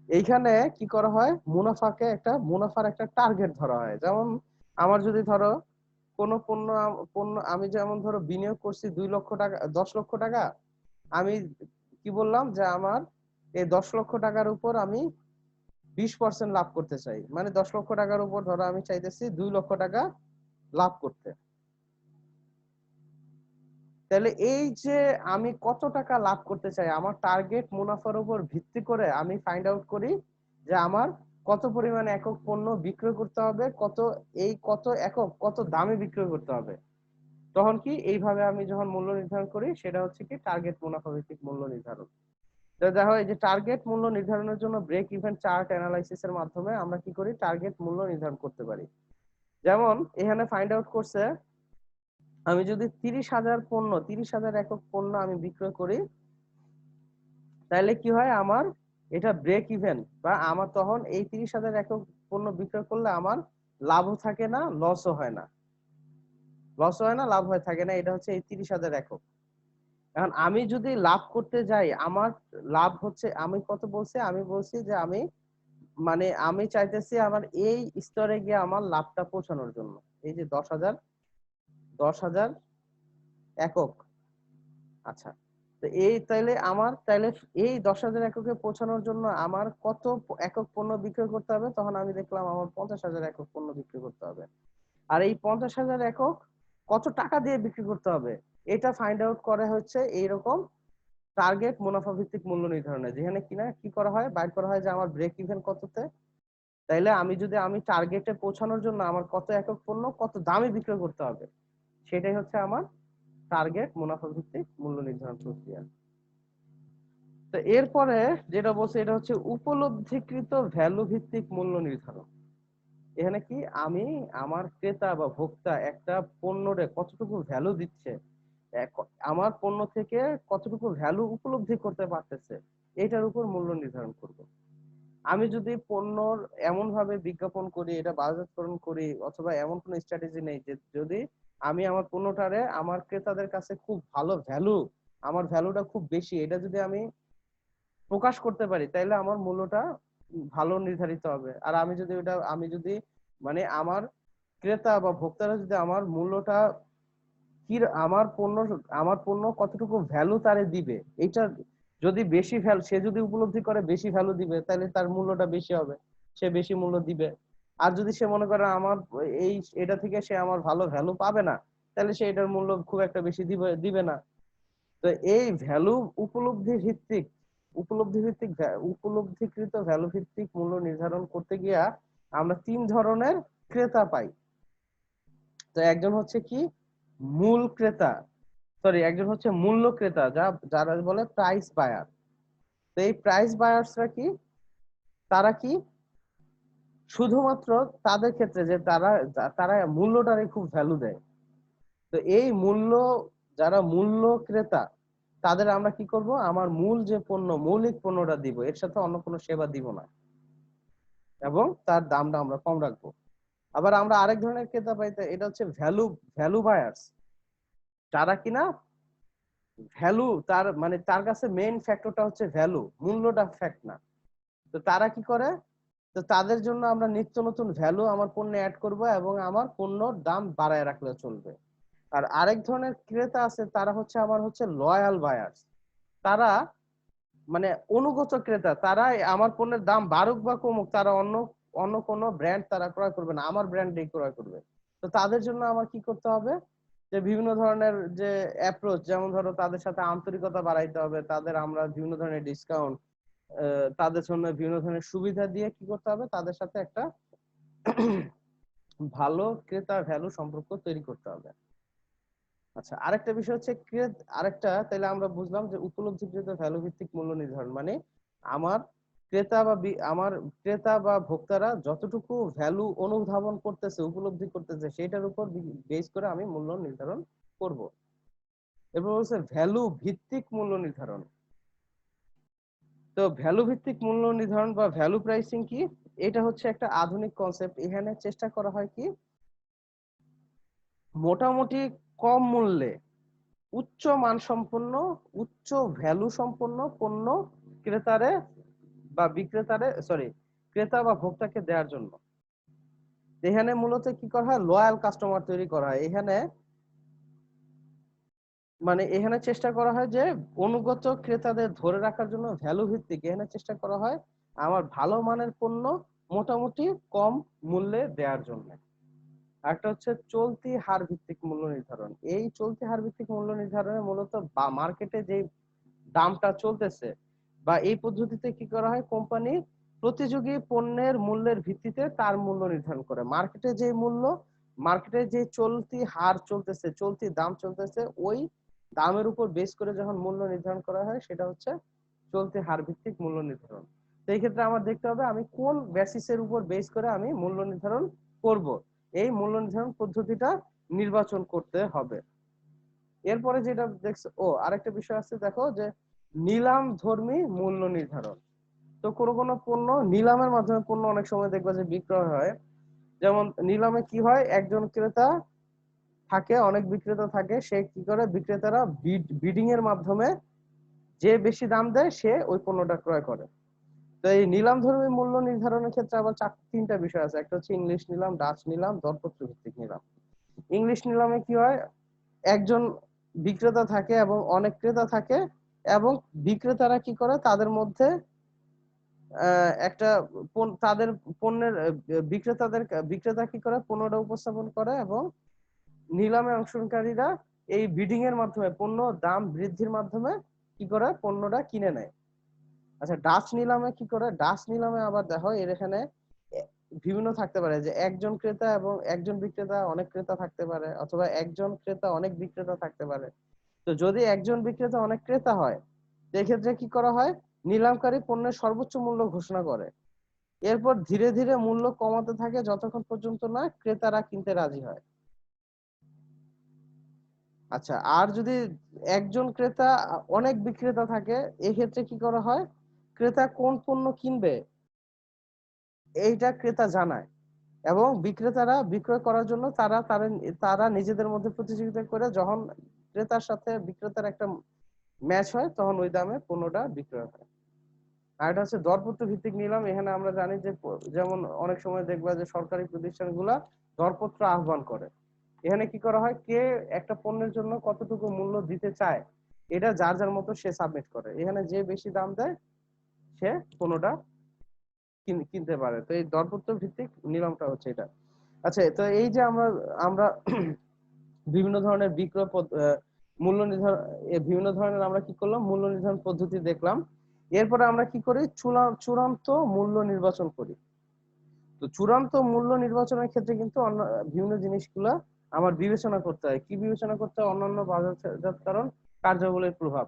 এইখানে কি করা হয়, মুনাফার একটা টার্গেট ধরা হয়। যেমন আমার যদি ধরো কোনো পণ্য আমি যেমন ধরো বিনিয়োগ করছি 2 লক্ষ টাকা, 10 লক্ষ টাকা, আমি কি বললাম যে আমার এই 10 লক্ষ টাকার উপর আমি 20% লাভ করতে চাই, মানে 10 লক্ষ টাকার উপর ধরো আমি চাইতেছি 2 লক্ষ টাকা লাভ করতে। তাহলে এই যে আমি কত টাকা লাভ করতে চাই, আমার টার্গেট মুনাফার উপর ভিত্তি করে আমি ফাইন্ড আউট করি যে আমার কত পরিমাণ একক পণ্য বিক্রয় করতে হবে, কত একক কত দামে বিক্রয় করতে হবে। তখন কি এইভাবে আমি যখন মূল্য নির্ধারণ করি, সেটা হচ্ছে কি টার্গেট মুনাফা ভিত্তিক মূল্য নির্ধারণ। তো দেখো, এই যে টার্গেট মূল্য নির্ধারণের জন্য ব্রেক ইভেন চার্ট অ্যানালাইসিস এর মাধ্যমে আমরা কি করি, টার্গেট মূল্য নির্ধারণ করতে পারি। যেমন এখানে ফাইন্ড আউট করছে, আমি যদি 30,000 একক পণ্য আমি বিক্রয় করি, তাহলে কি হয়, আমার এটা ব্রেক ইভেন, বা আমার তখন এই 30,000 একক পণ্য বিক্রয় করলে আমার লাভও থাকে না, লসও হয় না, লাভ হয়ে থাকে না, এটা হচ্ছে এই 30,000 একক। এখন আমি যদি লাভ করতে যাই, আমার লাভ হচ্ছে, আমি কত বলছি, আমি বলছি যে আমি চাইতেছি আমার এই স্তরে গিয়ে আমার লাভটা পৌঁছানোর জন্য, এই যে 10,000 একক। আচ্ছা, তো তাইলে এই 10,000 এককে পৌঁছানোর জন্য আমার কত একক পণ্য বিক্রয় করতে হবে? তখন আমি দেখলাম আমার 50,000 একক পণ্য বিক্রি করতে হবে। আর এই 50,000 একক কত টাকা দিয়ে বিক্রি করতে হবে? এটা ফাইন্ড আউট করে হচ্ছে এইরকম টার্গেট মুনাফা ভিত্তিক মূল্য নির্ধারণে, যেখানে কিনা কি করা হয়, বাইর করা হয় যে আমার ব্রেক ইভেন কততে। তাইলে আমি টার্গেটে পৌঁছানোর জন্য আমার কত একক পণ্য কত দামে বিক্রয় করতে হবে, সেটাই হচ্ছে আমার টার্গেট মুনাফা ভিত্তিক মূল্য নির্ধারণ প্রক্রিয়া। তো এরপরে যেটা বলছে এটা হচ্ছে উপলব্ধিকৃত ভ্যালু ভিত্তিক মূল্য নির্ধারণ। এখানে কি আমি আমার ক্রেতা বা ভোক্তা একটা পণ্যরে কতটুকু ভ্যালু দিচ্ছে, আমার পণ্য থেকে কতটুকু ভ্যালু উপলব্ধি করতে পারতেছে, এটার উপর মূল্য নির্ধারণ করব। আমি যদি পণ্যর এমন ভাবে বিজ্ঞাপন করি, এটা বাজারজাতকরণ করি, অথবা এমন কোনো স্ট্র্যাটেজি নেই যে যদি আমি আমার পণ্যটারে আমার ক্রেতাদের কাছে খুব ভালো ভ্যালু, আমার ভ্যালুটা খুব বেশি, এটা যদি আমি প্রকাশ করতে পারি, তাইলে আমার মূল্যটা ভালো নির্ধারিত হবে। আর আমি যদি মানে আমার ক্রেতা বা ভোক্তারা যদি আমার মূল্যটা কি, আমার পণ্য কতটুকু ভ্যালু তারে দিবে, এটা যদি বেশি ভ্যালু, সে যদি উপলব্ধি করে বেশি ভ্যালু দিবে, তাহলে তার মূল্যটা বেশি হবে, সে বেশি মূল্য দিবে। আর যদি সে মনে করে এই এটা থেকে সে আমার ভালো ভ্যালু পাবে না, তাহলে সে এটার মূল্য খুব একটা বেশি দিবে না। তো এই ভ্যালু উপলব্ধি ভিত্তিক উপলব্ধিকৃত ভ্যালু ভিত্তিক মূল্য নির্ধারণ করতে গিয়া আমরা 3 ধরনের ক্রেতা পাই। তো একজন হচ্ছে কি মূল ক্রেতা, একজন হচ্ছে মূল্য ক্রেতা, যারা বলে প্রাইস বায়ার। তো এই প্রাইস বায়ার্সরা কি, তারা কি শুধুমাত্র তাদের ক্ষেত্রে যে তারা মূল্যটারে খুব ভ্যালু দেয়। তো এই যারা মূল্য ক্রেতা, তাদের আমরা কি করব, আমার মূল যে পণ্য, মৌলিক পণ্যটা দিব, এর সাথে অন্য কোনো সেবা দিব না, এবং তার দামটা আমরা কম রাখবো। আবার আমরা আরেক ধরনের ক্রেতা পাইতে, এটা হচ্ছে ভ্যালু বায়ার্স, যারা কিনা ভ্যালু, তার কাছে মেইন ফ্যাক্টরটা হচ্ছে ভ্যালু, মূল্যটা ফ্যাক্ট না। তো তারা কি করে, তো তাদের জন্য আমরা নিত্য নতুন ভ্যালু আমার পণ্যে অ্যাড করব, এবং আমার পণ্যর দাম বাড়ায় রাখলে চলবে। আর আরেক ধরনের ক্রেতা আছে, তারা হচ্ছে লয়াল বায়ার্স। তারা অনুগত ক্রেতা, তারা আমার পণ্যের দাম বাড়ুক বা কমুক, তারা অন্য অন্য কোনো ব্র্যান্ড তারা ক্রয় করবে না, আমার ব্র্যান্ডই ক্রয় করবে। তো তাদের জন্য আমার কি করতে হবে, যে বিভিন্ন ধরনের যে অ্যাপ্রোচ, যেমন ধরো তাদের সাথে আন্তরিকতা বাড়াইতে হবে, আমরা বিভিন্ন ধরনের ডিসকাউন্ট, তাদের জন্য বিভিন্ন ধরনের সুবিধা দিয়ে কি করতে হবে, তাদের সাথে একটা ভালো ক্রেতা ভ্যালু সম্পর্ক তৈরি করতে হবে। আচ্ছা, আরেকটা বিষয় হচ্ছে তাইলে আমরা বুঝলাম যে উপলব্ধিকৃত ভ্যালু ভিত্তিক মূল্য নির্ধারণ মানে আমার আমার ক্রেতা বা ভোক্তারা যতটুকু ভ্যালু অনুধাবন করতেছে, উপলব্ধি করতেছে, সেটার উপর বেস করে আমি মূল্য নির্ধারণ করব। এরপর হচ্ছে ভ্যালু ভিত্তিক মূল্য নির্ধারণ। তো ভ্যালু ভিত্তিক মূল্য নির্ধারণ বা ভ্যালু প্রাইসিং কি, এটা হচ্ছে একটা আধুনিক কনসেপ্ট। এখানে চেষ্টা করা হয় কি, মোটামুটি কম মূল্যে উচ্চ মানসম্পন্ন, উচ্চ ভ্যালু সম্পন্ন পণ্য ক্রেতা বা ভোক্তাকে দেওয়ার জন্য। এখানে মূলত কি করা হয়, লয়াল কাস্টমার তৈরি করা হয়। এখানে চেষ্টা করা হয় যে অনুগত ক্রেতাদের ধরে রাখার জন্য ভ্যালু ভিত্তিক, এখানে চেষ্টা করা হয় আমার ভালো মানের পণ্য মোটামুটি কম মূল্যে দেওয়ার জন্য। একটা হচ্ছে চলতি হার ভিত্তিক মূল্য নির্ধারণ। এই চলতি হার ভিত্তিক মূল্য নির্ধারণে মূলত মার্কেটে যে দামটা চলতেছে, বা এই পদ্ধতিতে কি করা হয়, কোম্পানি প্রতিযোগী পণ্যের মূল্যের ভিত্তিতে তার মূল্য নির্ধারণ করে। মার্কেটে যে চলতি হার চলতেছে, চলতি দাম চলতেছে, ওই দামের উপর বেস করে যখন মূল্য নির্ধারণ করা হয়, সেটা হচ্ছে চলতি হার ভিত্তিক মূল্য নির্ধারণ। সেই ক্ষেত্রে আমার দেখতে হবে আমি কোন বেসিসের উপর বেস করে আমি মূল্য নির্ধারণ করব, এই মূল্য নির্ধারণ পদ্ধতিটা নির্বাচন করতে হবে। এরপরে যেটা দেখছো, আরেকটা বিষয় আছে, দেখো যে নিলাম ধর্মী মূল্য নির্ধারণ। তো কোনো পণ্য নিলামের মাধ্যমে পণ্য অনেক সময় দেখবা যে বিক্রয় হয়। যেমন নিলামে কি হয়, একজন ক্রেতা থাকে, অনেক বিক্রেতা থাকে, সে কি করে, বিক্রেতারা বিডিং এর মাধ্যমে যে বেশি দাম দেয় সে ওই পণ্যটা ক্রয় করে। তো এই নিলামধর্মী মূল্য নির্ধারণের ক্ষেত্রে আবার 3টা বিষয় আছে। একটা হচ্ছে ইংলিশ নিলাম, ডাচ নিলাম, দরপত্র ভিত্তিক নিলাম। ইংলিশ নিলামে কি হয়, একজন বিক্রেতা থাকে এবং অনেক ক্রেতা থাকে, এবং বিক্রেতারা কি করে তাদের মধ্যে একটা তাদের পণ্যের বিক্রেতা কি করে পণ্যটা উপস্থাপন করে এবং নিলামে অংশগ্রহণকারীরা এই বিডিং এর মাধ্যমে পণ্য দাম বৃদ্ধির মাধ্যমে কি করে পণ্যটা কিনে নেয়। আচ্ছা, ডাচ নিলামে কি করে? ডাচ নিলামে আবার দেখো এর এখানে বিভিন্ন থাকতে পারে, যে একজন ক্রেতা এবং একজন বিক্রেতা, অনেক ক্রেতা থাকতে পারে, অথবা একজন ক্রেতা অনেক বিক্রেতা থাকতে পারে। তো যদি একজন বিক্রেতা অনেক ক্রেতা হয়, এক্ষেত্রে কি করা হয়? নিলামকারী পণ্যের সর্বোচ্চ মূল্য ঘোষণা করে, এরপর ধীরে ধীরে মূল্য কমাতে থাকে যতক্ষণ পর্যন্ত না ক্রেতারা কিনতে রাজি হয়। আচ্ছা, আর যদি একজন ক্রেতা অনেক বিক্রেতা থাকে, এক্ষেত্রে কি করা হয়? ক্রেতা কোন পণ্য কিনবে এইটা ক্রেতা জানায়, এবং বিক্রেতারা বিক্রয় করার জন্য তারা তারা তারা নিজেদের মধ্যে প্রতিযোগিতা করে, যখন ক্রেতার সাথে বিক্রেতার একটা ম্যাচ হয় তখন ওই দামে পণ্যটা বিক্রয় হয়। আর এটা হচ্ছে দরপত্র ভিত্তিক নিলাম। এখানে আমরা জানি যে যেমন অনেক সময় দেখবা যে সরকারি প্রতিষ্ঠানগুলা দরপত্র আহ্বান করে। এখানে কি করা হয়? কে একটা পণ্যের জন্য কতটুকু মূল্য দিতে চায় এটা যার যার মতো সে সাবমিট করে। এখানে যে বেশি দাম দেয় সে পণ্যটা কিনতে পারে। তো এই দরপত্র ভিত্তিক নিলামটা হচ্ছে এটা। আচ্ছা, তো এই যে আমরা আমরা বিভিন্ন ধরনের মূল্য নির্ধারণ, বিভিন্ন ধরনের আমরা কি করলাম? মূল্য নির্ধারণ পদ্ধতি দেখলাম। এরপরে আমরা কি করি? চূড়ান্ত মূল্য নির্বাচন করি। তো চূড়ান্ত মূল্য নির্বাচনের ক্ষেত্রে কিন্তু বিভিন্ন জিনিসগুলা আমার বিবেচনা করতে হয়। কি বিবেচনা করতে হয়? অন্যান্য বাজারজাতকরণ কার্যাবলীর প্রভাব।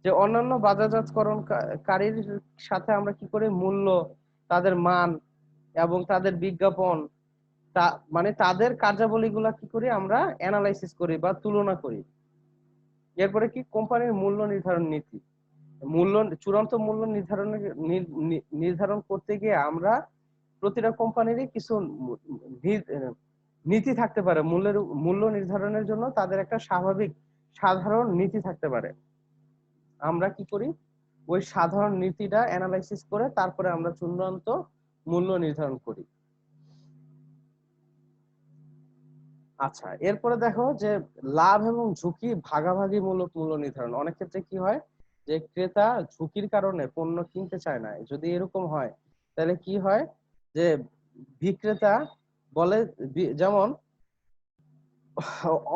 যে অন্যান্য বাজারজাতকরণকারীর সাথে আমরা কি করি? মূল্য, তাদের মান এবং তাদের বিজ্ঞাপন, মানে তাদের কার্যাবলীগুলা কি করি? আমরা অ্যানালাইসিস করি বা তুলনা করি। এরপরে কি? কোম্পানির মূল্য নির্ধারণ নীতি। মূল্য চূড়ান্ত মূল্য নির্ধারণ করতে গিয়ে আমরা প্রতিটা কোম্পানিরই কিছু নীতি থাকতে পারে। মূল্য নির্ধারণের জন্য তাদের একটা সাধারণ নীতি থাকতে পারে। আমরা কি করি? ওই সাধারণ নীতিটা অ্যানালাইসিস করে তারপরে আমরা চূড়ান্ত মূল্য নির্ধারণ করি। আচ্ছা, এরপরে দেখো যে লাভ এবং ঝুঁকি ভাগাভাগি মূলক মূল্য নির্ধারণ। অনেক ক্ষেত্রে কি হয়? যে ক্রেতা ঝুঁকির কারণে পণ্য কিনতে চায় না। যদি এরকম হয় তাহলে কি হয়? যে বিক্রেতা বলে, যেমন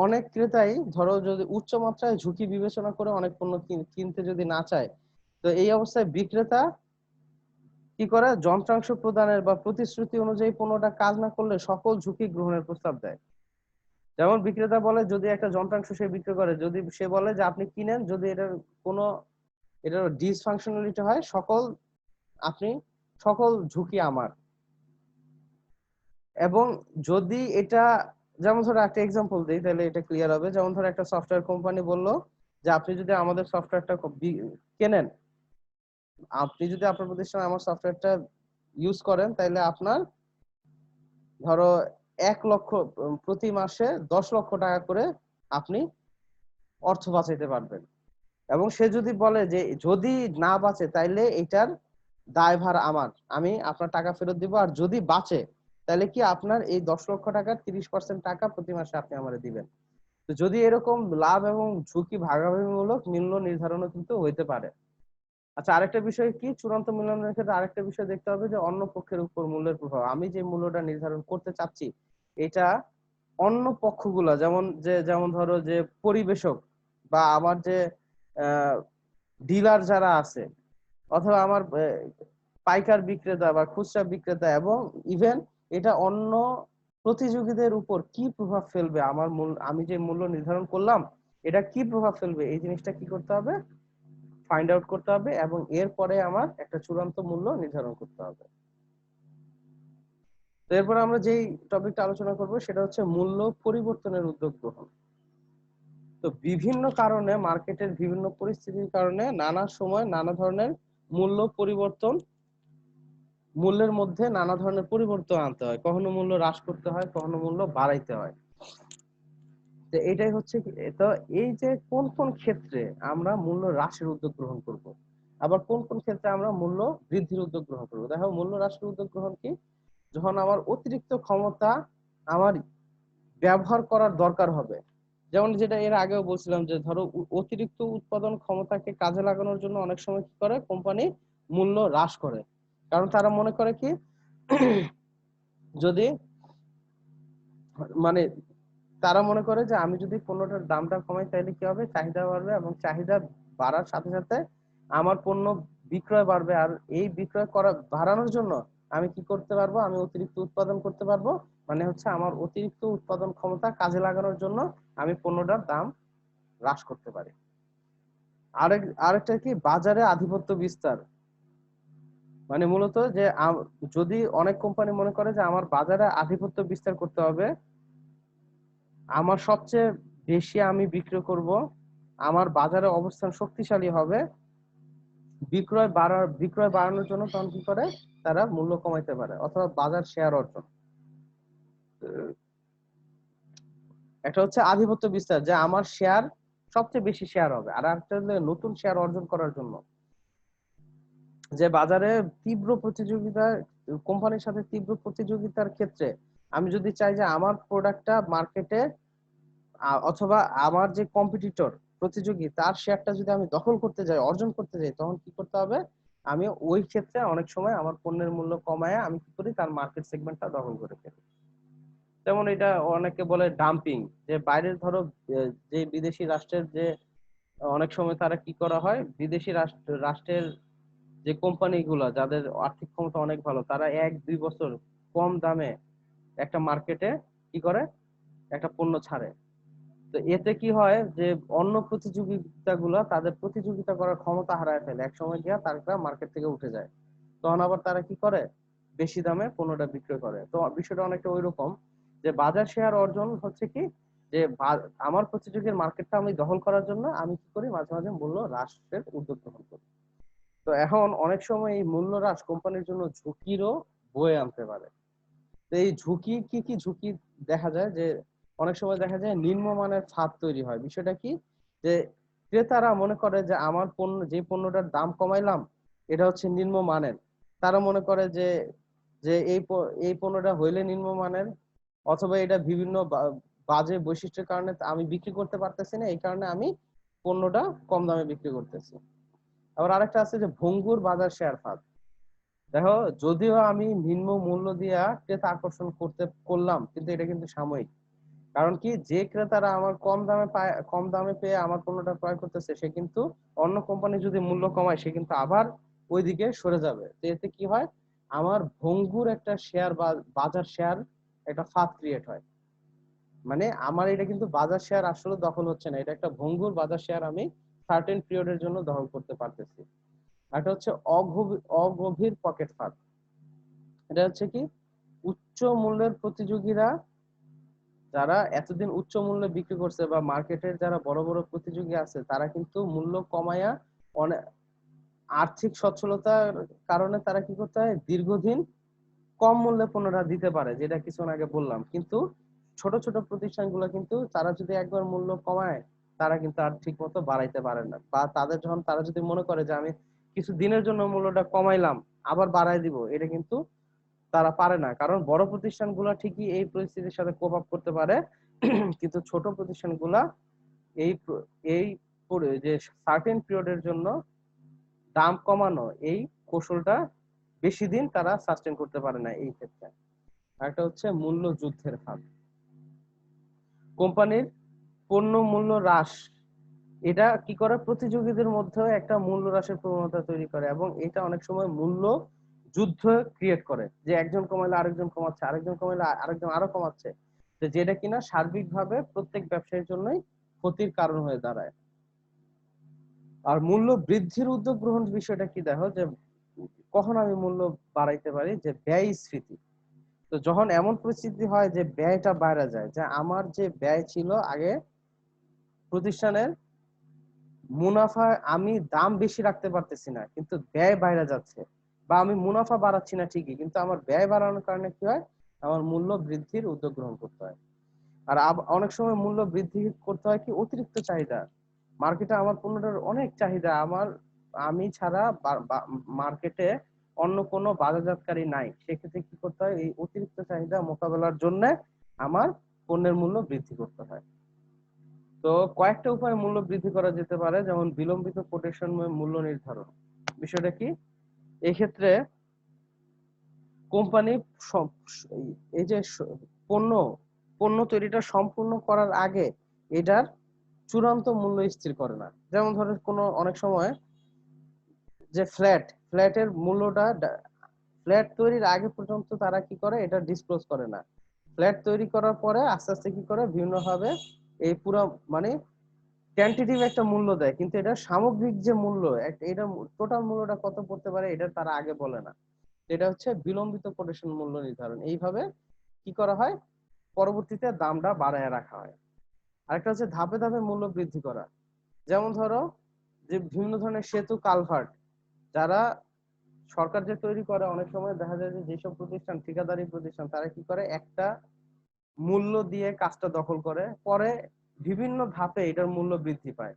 অনেক ক্রেতাই ধরো যদি উচ্চ মাত্রায় ঝুঁকি বিবেচনা করে অনেক পণ্য কিনতে যদি না চায়, তো এই অবস্থায় বিক্রেতা কি করে? যন্ত্রাংশ প্রদানের বা প্রতিশ্রুতি অনুযায়ী পণ্যটা কাজ না করলে সকল ঝুঁকি গ্রহণের প্রস্তাব দেয়। যেমন বিক্রেতা বলে, যদি একটা যন্ত্রাংশ সে বিক্রি করে, যদি সে বলে যে আপনি কিনেন, যদি কোনো এটার ডিসফাংশনালিটি হয়, আপনি সকল ঝুঁকি আমার। এবং যদি এটা, যেমন ধরো একটা এক্সাম্পল দিই তাহলে এটা ক্লিয়ার হবে। যেমন ধরো একটা সফটওয়্যার কোম্পানি বললো যে আপনি যদি আমাদের সফটওয়্যারটা কেনেন, আপনি যদি আপনার প্রতিষ্ঠানে আমার সফটওয়্যারটা ইউজ করেন, তাহলে আপনার ধরো 1 লক্ষ, প্রতি মাসে 10 লক্ষ টাকা করে আপনি অর্থ বাঁচাইতে পারবেন। এবং সে যদি বলে যে যদি না বাঁচে তাইলে এটার দায়ভার আমার, আমি আপনার টাকা ফেরত দিব, আর যদি বাঁচে তাহলে কি আপনার এই 10 লক্ষ টাকার 30% টাকা প্রতি মাসে আপনি আমারে দিবেন। তো যদি এরকম লাভ এবং ঝুঁকি ভাগাভাগিমূলক মূল্য নির্ধারণও কিন্তু হইতে পারে। আচ্ছা, আরেকটা বিষয় কি? চূড়ান্ত মূল্যায়নের ক্ষেত্রে আরেকটা বিষয় দেখতে হবে যে অন্য পক্ষের উপর মূল্যের প্রভাব। আমি যে মূল্যটা নির্ধারণ করতে চাচ্ছি এটা অন্য পক্ষগুলা, যেমন ধরো যে পরিবেশক বা আমার যে ডিলার যারা আছে, অথবা আমার পাইকার বিক্রেতা বা খুচরা বিক্রেতা, এবং ইভেন এটা অন্য প্রতিযোগীদের উপর কি প্রভাব ফেলবে, আমি যে মূল্য নির্ধারণ করলাম এটা কি প্রভাব ফেলবে, এই জিনিসটা কি করতে হবে? ফাইন্ড আউট করতে হবে, এবং এরপরে আমার একটা চূড়ান্ত মূল্য নির্ধারণ করতে হবে। তো এরপর আমরা যেই টপিকটা আলোচনা করব সেটা হচ্ছে মূল্য পরিবর্তনের উদ্যোগ গ্রহণ। তো বিভিন্ন কারণে, মার্কেটের বিভিন্ন পরিস্থিতির কারণে নানা সময় নানা ধরনের মূল্যের মধ্যে নানা ধরনের পরিবর্তন আনতে হয়। কখনো মূল্য হ্রাস করতে হয়, কখনো মূল্য বাড়াইতে হয়। তো এটাই হচ্ছে তো এই যে কোন কোন ক্ষেত্রে আমরা মূল্য হ্রাসের উদ্যোগ গ্রহণ করব, আবার কোন কোন ক্ষেত্রে আমরা মূল্য বৃদ্ধির উদ্যোগ গ্রহণ করবো। দেখো, মূল্য হ্রাসের উদ্যোগ গ্রহণ কি? যখন আমার অতিরিক্ত ক্ষমতা আমার ব্যবহার করার দরকার হবে, যেমন যেটা এর আগেও বলছিলাম যে ধরো অতিরিক্ত উৎপাদন ক্ষমতাকে কাজে লাগানোর জন্য অনেক সময় কি করে কোম্পানি মূল্য হ্রাস করে। কারণ তারা মনে করে কি যদি মানে তারা মনে করে যে আমি যদি পণ্যটার দামটা কমাই তাহলে কি হবে, চাহিদা বাড়বে, এবং চাহিদা বাড়ার সাথে সাথে আমার পণ্য বিক্রয় বাড়বে। আর এই বিক্রয় করা বাড়ানোর জন্য আমি কি করতে পারবো, আমি অতিরিক্ত উৎপাদন করতে পারবো। মানে হচ্ছে আমার অতিরিক্ত উৎপাদন ক্ষমতা কাজে লাগানোর জন্য আমি পণ্যটার দাম হ্রাস করতে পারি। আরেকটা কি, বাজারে আধিপত্য বিস্তার। মানে মূলত যে যদি অনেক কোম্পানি মনে করে যে আমার বাজারে আধিপত্য বিস্তার করতে হবে, আমার সবচেয়ে বেশি আমি বিক্রি করব, আমার বাজারে অবস্থান শক্তিশালী হবে, বিক্রয় বাড়ানোর জন্য তখন কি করে, তারা মূল্য কমাইতে পারে অথবা বাজার শেয়ার অর্জন। একটা হচ্ছে আধিপত্য বিস্তার, যে আমার শেয়ার সবচেয়ে বেশি শেয়ার হবে। আর একটা হলো নতুন শেয়ার অর্জন করার জন্য, যে বাজারে তীব্র প্রতিযোগিতা, কোম্পানির সাথে তীব্র প্রতিযোগিতার ক্ষেত্রে আমি যদি চাই যে আমার প্রোডাক্টটা মার্কেটে অথবা আমার যে কম্পিটিটর প্রতিযোগী তার শেয়ারটা যদি আমি দখল করতে যাই, অর্জন করতে যাই, তখন কি করতে হবে, আমি ওই ক্ষেত্রে অনেক সময় আমার পণ্যের মূল্য কমায় আমি কি করি, তার মার্কেট সেগমেন্টটা দখল করে ফেলি। যেমন এটা অনেকে বলে ডাম্পিং, যে বাইরের ধরো যে বিদেশি রাষ্ট্রের যে অনেক সময় তারা কি করা হয়, বিদেশি রাষ্ট্রের যে কোম্পানি গুলা যাদের আর্থিক ক্ষমতা অনেক ভালো, তারা 1-2 বছর কম দামে একটা মার্কেটে কি করে, একটা পণ্য ছাড়ে। তো এতে কি হয় যে অন্য প্রতিযোগিতাগুলো তাদের প্রতিযোগিতা করার ক্ষমতা হারায় ফেলে, এক সময় গিয়া তারা মার্কেট থেকে উঠে যায়। তখন আবার তারা কি করে, বেশি দামে পণ্যটা বিক্রয় করে। তো বিষয়টা অনেকটা ওইরকম, যে বাজার শেয়ার অর্জন হচ্ছে কি, যে আমার প্রতিযোগীর মার্কেটটা আমি দখল করার জন্য আমি কি করি, মাঝে মাঝে মূল্য হ্রাসের উদ্যোগ গ্রহণ করি। তো এখন অনেক সময় এই মূল্য হ্রাস কোম্পানির জন্য ঝুঁকিরও বয়ে আনতে পারে। তো এই ঝুঁকি কি কি ঝুঁকি দেখা যায়, যে অনেক সময় দেখা যায় নিম্নমানের ফাঁদ তৈরি হয়। বিষয়টা কি, যে ক্রেতারা মনে করে যে আমার পণ্য, যে পণ্যটার দাম কমাইলাম এটা হচ্ছে নিম্নমানের, তারা মনে করে যে যে এই পণ্যটা হইলে নিম্নমানের, অথবা এটা বিভিন্ন বাজে বৈশিষ্ট্যের কারণে আমি বিক্রি করতে পারতেছি না, এই কারণে আমি পণ্যটা কম দামে বিক্রি করতেছি। আবার আরেকটা আছে যে ভঙ্গুর বাজার শেয়ার ফাঁদ। দেখো, যদিও আমি নিম্ন মূল্য দিয়া ক্রেতা আকর্ষণ করলাম, কিন্তু এটা কিন্তু সাময়িক। কারণ কি, যে ক্রেতারা আমার কম দামে পেয়ে আমার পণ্যটা ক্রয় করতেছে, সে কিন্তু অন্য কোম্পানি যদি মূল্য কমায় সে কিন্তু আবার ওইদিকে সরে যাবে। তো এতে কি হয়, আমার ভঙ্গুর একটা শেয়ার বা বাজার শেয়ার একটা ফাঁদ ক্রিয়েট হয়। মানে আমার এটা কিন্তু বাজার শেয়ার আসলে দখল হচ্ছে না, এটা একটা ভঙ্গুর বাজার শেয়ার আমি সার্টেন পিরিয়ডের জন্য দখল করতে পারতেছি। এটা হচ্ছে অগভীর পকেট ফাঁদ। এটা হচ্ছে কি, উচ্চ মূল্যের প্রতিযোগীরা যারা এতদিন উচ্চ মূল্যে বিক্রি করছে, বা মার্কেটের যারা বড় বড় প্রতিযোগী আছে, তারা কিন্তু মূল্য কমায়া অনেক আর্থিক সচ্ছলতার কারণে তারা কি করতে হয়, দীর্ঘদিন কম মূল্যে পণ্যটা দিতে পারে, যেটা কিছুক্ষণ আগে বললাম। কিন্তু ছোট ছোট প্রতিষ্ঠানগুলো কিন্তু তারা যদি একবার মূল্য কমায়, তারা কিন্তু আর ঠিক মতো বাড়াইতে পারে না। বা তারা যদি মনে করে যে আমি কিছু দিনের জন্য মূল্যটা কমাইলাম আবার বাড়াই দিব, এটা কিন্তু তারা পারে না। কারণ বড় প্রতিষ্ঠানগুলো ঠিকই এই পরিস্থিতির সাথে কোপ আপ করতে পারে, কিন্তু ছোট প্রতিষ্ঠানগুলা এই এই যে সার্টেন পিরিয়ডের জন্য দাম কমানো এই কৌশলটা বেশি দিন তারা সাস্টেন করতে পারে না এই ক্ষেত্রে। একটা হচ্ছে মূল্য যুদ্ধের ফাঁদ। কোম্পানির পণ্য মূল্য হ্রাস, এটা কি করে, প্রতিযোগীদের মধ্যে একটা মূল্য হ্রাসের প্রবণতা তৈরি করে, এবং এটা অনেক সময় মূল্য যুদ্ধ ক্রিয়েট করে, যে একজন কমাইলে আরেকজন কমাচ্ছে, আরেকজন কমাইলে আরেকজন আরো কমাচ্ছে। তো যেটা কিনা সার্বিকভাবে প্রত্যেক ব্যবসায়ীর জন্যই ক্ষতির কারণ হয়ে দাঁড়ায়। আর মূল্য বৃদ্ধির উদ্যোগ গ্রহণ বিষয়টা কি, দেখো যে কখন আমি মূল্য বাড়াইতে পারি, যে ব্যয় স্ফীতি। তো যখন এমন পরিস্থিতি হয় যে ব্যয়টা বাইরে যায়, যে আমার যে ব্যয় ছিল আগে প্রতিষ্ঠানের, মুনাফা আমি দাম বেশি রাখতে পারতেছি না, কিন্তু ব্যয় বাইরে যাচ্ছে, বা আমি মুনাফা বাড়াচ্ছি না ঠিকই, কিন্তু আমার ব্যয় বাড়ানোর কারণে কি হয়, আমার মূল্য বৃদ্ধির উদ্যোগ গ্রহণ করতে হয়। আর অনেক সময় মূল্য বৃদ্ধি করতে হয় কি, অতিরিক্ত চাহিদা। মার্কেটে আমার পণ্যটার অনেক চাহিদা, আমি ছাড়া মার্কেটে অন্য কোনো বাজারজাতকারী নাই, সেক্ষেত্রে কি করতে হয়, এই অতিরিক্ত চাহিদা মোকাবেলার জন্য আমার পণ্যের মূল্য বৃদ্ধি করতে হয়। তো কয়েকটা উপায়ে মূল্য বৃদ্ধি করা যেতে পারে, যেমন বিলম্বিত কোটেশন মূল্য নির্ধারণ। বিষয়টা কি? এই ক্ষেত্রে কোম্পানি এই যে পণ্য পণ্য তৈরিটা সম্পূর্ণ করার আগে এটার চূড়ান্ত মূল্য স্থির করে না। যেমন ধরো কোনো অনেক সময় যে ফ্ল্যাটের মূল্যটা ফ্ল্যাট তৈরির আগে পর্যন্ত তারা কি করে, এটা ডিসক্লোজ করে না। ফ্ল্যাট তৈরি করার পরে আস্তে আস্তে কি করে বিভিন্ন ভাবে এই পুরো মানে টেন্টেটিভ একটা মূল্য দেয়, কিন্তু এটা সামগ্রিক যে মূল্য এটা টোটাল মূল্যটা কত পড়তে পারে এটা তারা আগে বলে না। এটা হচ্ছে বিলম্বিত কোটেশন মূল্য নির্ধারণ। এইভাবে কি করা হয়, পরবর্তীতে দামটা বাড়ায় রাখা হয়। আরেকটা হচ্ছে ধাপে ধাপে মূল্য বৃদ্ধি করা। যেমন ধরো যে বিভিন্ন ধরনের সেতু, কালভার্ট যারা সরকার যে তৈরি করে, অনেক সময় দেখা যায় যে যেসব প্রতিষ্ঠান ঠিকাদারি প্রতিষ্ঠান তারা কি করে, একটা মূল্য দিয়ে কাজটা দখল করে, পরে বিভিন্ন ধাপে এটার মূল্য বৃদ্ধি পায়।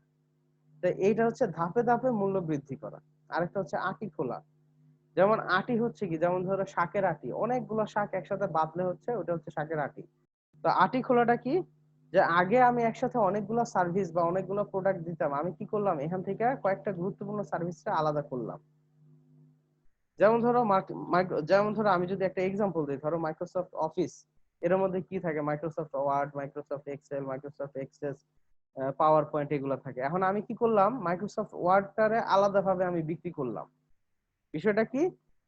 তো এইটা হচ্ছে ধাপে ধাপে মূল্য বৃদ্ধি করা। আরেকটা হচ্ছে আটি খোলা। যেমন আটি হচ্ছে কি, যেমন ধরো শাকের আটি, অনেকগুলো শাক একসাথে বাঁধলে হচ্ছে ওটা হচ্ছে শাকের আটি। তো আটি খোলাটা কি, যে আগে আমি একসাথে অনেকগুলো সার্ভিস বা অনেকগুলো প্রোডাক্ট দিতাম, আমি কি করলাম এখান থেকে কয়েকটা গুরুত্বপূর্ণ সার্ভিসটা আলাদা করলাম। যেমন ধরো আমি যদি একটা এক্সাম্পল দিই, ধরো মাইক্রোসফট অফিস, এর মধ্যে কি থাকে, Microsoft Word, Microsoft Excel, Microsoft Access, PowerPoint, এগুলো থাকে। এখন আমি কি করলাম, মাইক্রোসফট ওয়ার্ডটারে আলাদাভাবে আমি বিক্রি করলাম। বিষয়টা কি,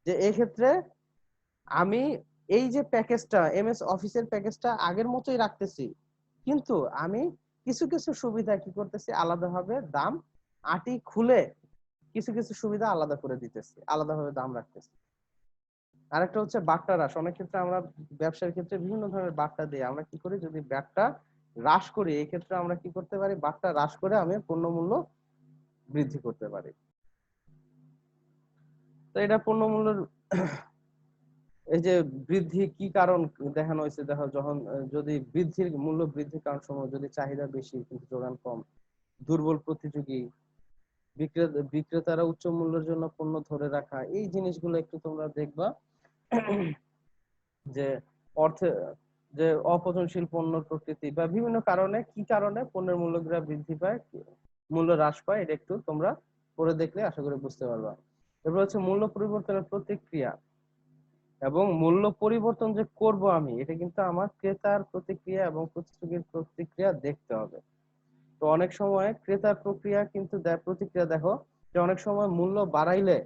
যে এই ক্ষেত্রে আমি এই যে প্যাকেজটা এমএস অফিসের প্যাকেজটা আগের মতোই রাখতেছি, কিন্তু আমি কিছু কিছু সুবিধা কি করতেছি, আলাদাভাবে দাম আটি খুলে কিছু কিছু সুবিধা আলাদা করে দিতেছি, আলাদাভাবে দাম রাখতেছি। আরেকটা হচ্ছে বাট্টা হ্রাস। অনেক ক্ষেত্রে আমরা ব্যবসার ক্ষেত্রে বিভিন্ন ধরনের বাট্টা দিই। আমরা কি করি, যদি বাট্টা হ্রাস করি, এই ক্ষেত্রে আমরা কি করতে পারি, বাট্টা হ্রাস করে আমি পণ্য মূল্য বৃদ্ধি করতে পারি। তো এটা পণ্য মূল্যের এই যে বৃদ্ধি কি কারণ দেখানো হয়েছে, দেখো যখন যদি মূল্য বৃদ্ধির কারণ সমূহ, যদি চাহিদা বেশি কিন্তু যোগান কম, দুর্বল প্রতিযোগী, বিক্রেতারা উচ্চ মূল্যের জন্য পণ্য ধরে রাখা, এই জিনিসগুলো একটু তোমরা দেখবা। যে অর্থে যে অপচনশীল পণ্যের প্রকৃতি বা বিভিন্ন কারণে কি কারণে পণ্যের মূল্যগুলো বৃদ্ধি পায়, মূল্য হ্রাস পায়, এটা একটু তোমরা পড়ে দেখলে আশা করি বুঝতে পারবা। এরপর হচ্ছে মূল্য পরিবর্তনের প্রতিক্রিয়া এবং মূল্য পরিবর্তন যে করব আমি, এটা কিন্তু আমার ক্রেতার প্রতিক্রিয়া এবং প্রতিযোগীর প্রতিক্রিয়া দেখতে হবে। তো অনেক সময় ক্রেতার প্রতিক্রিয়া দেখো, যে অনেক সময় মূল্য বাড়াইলে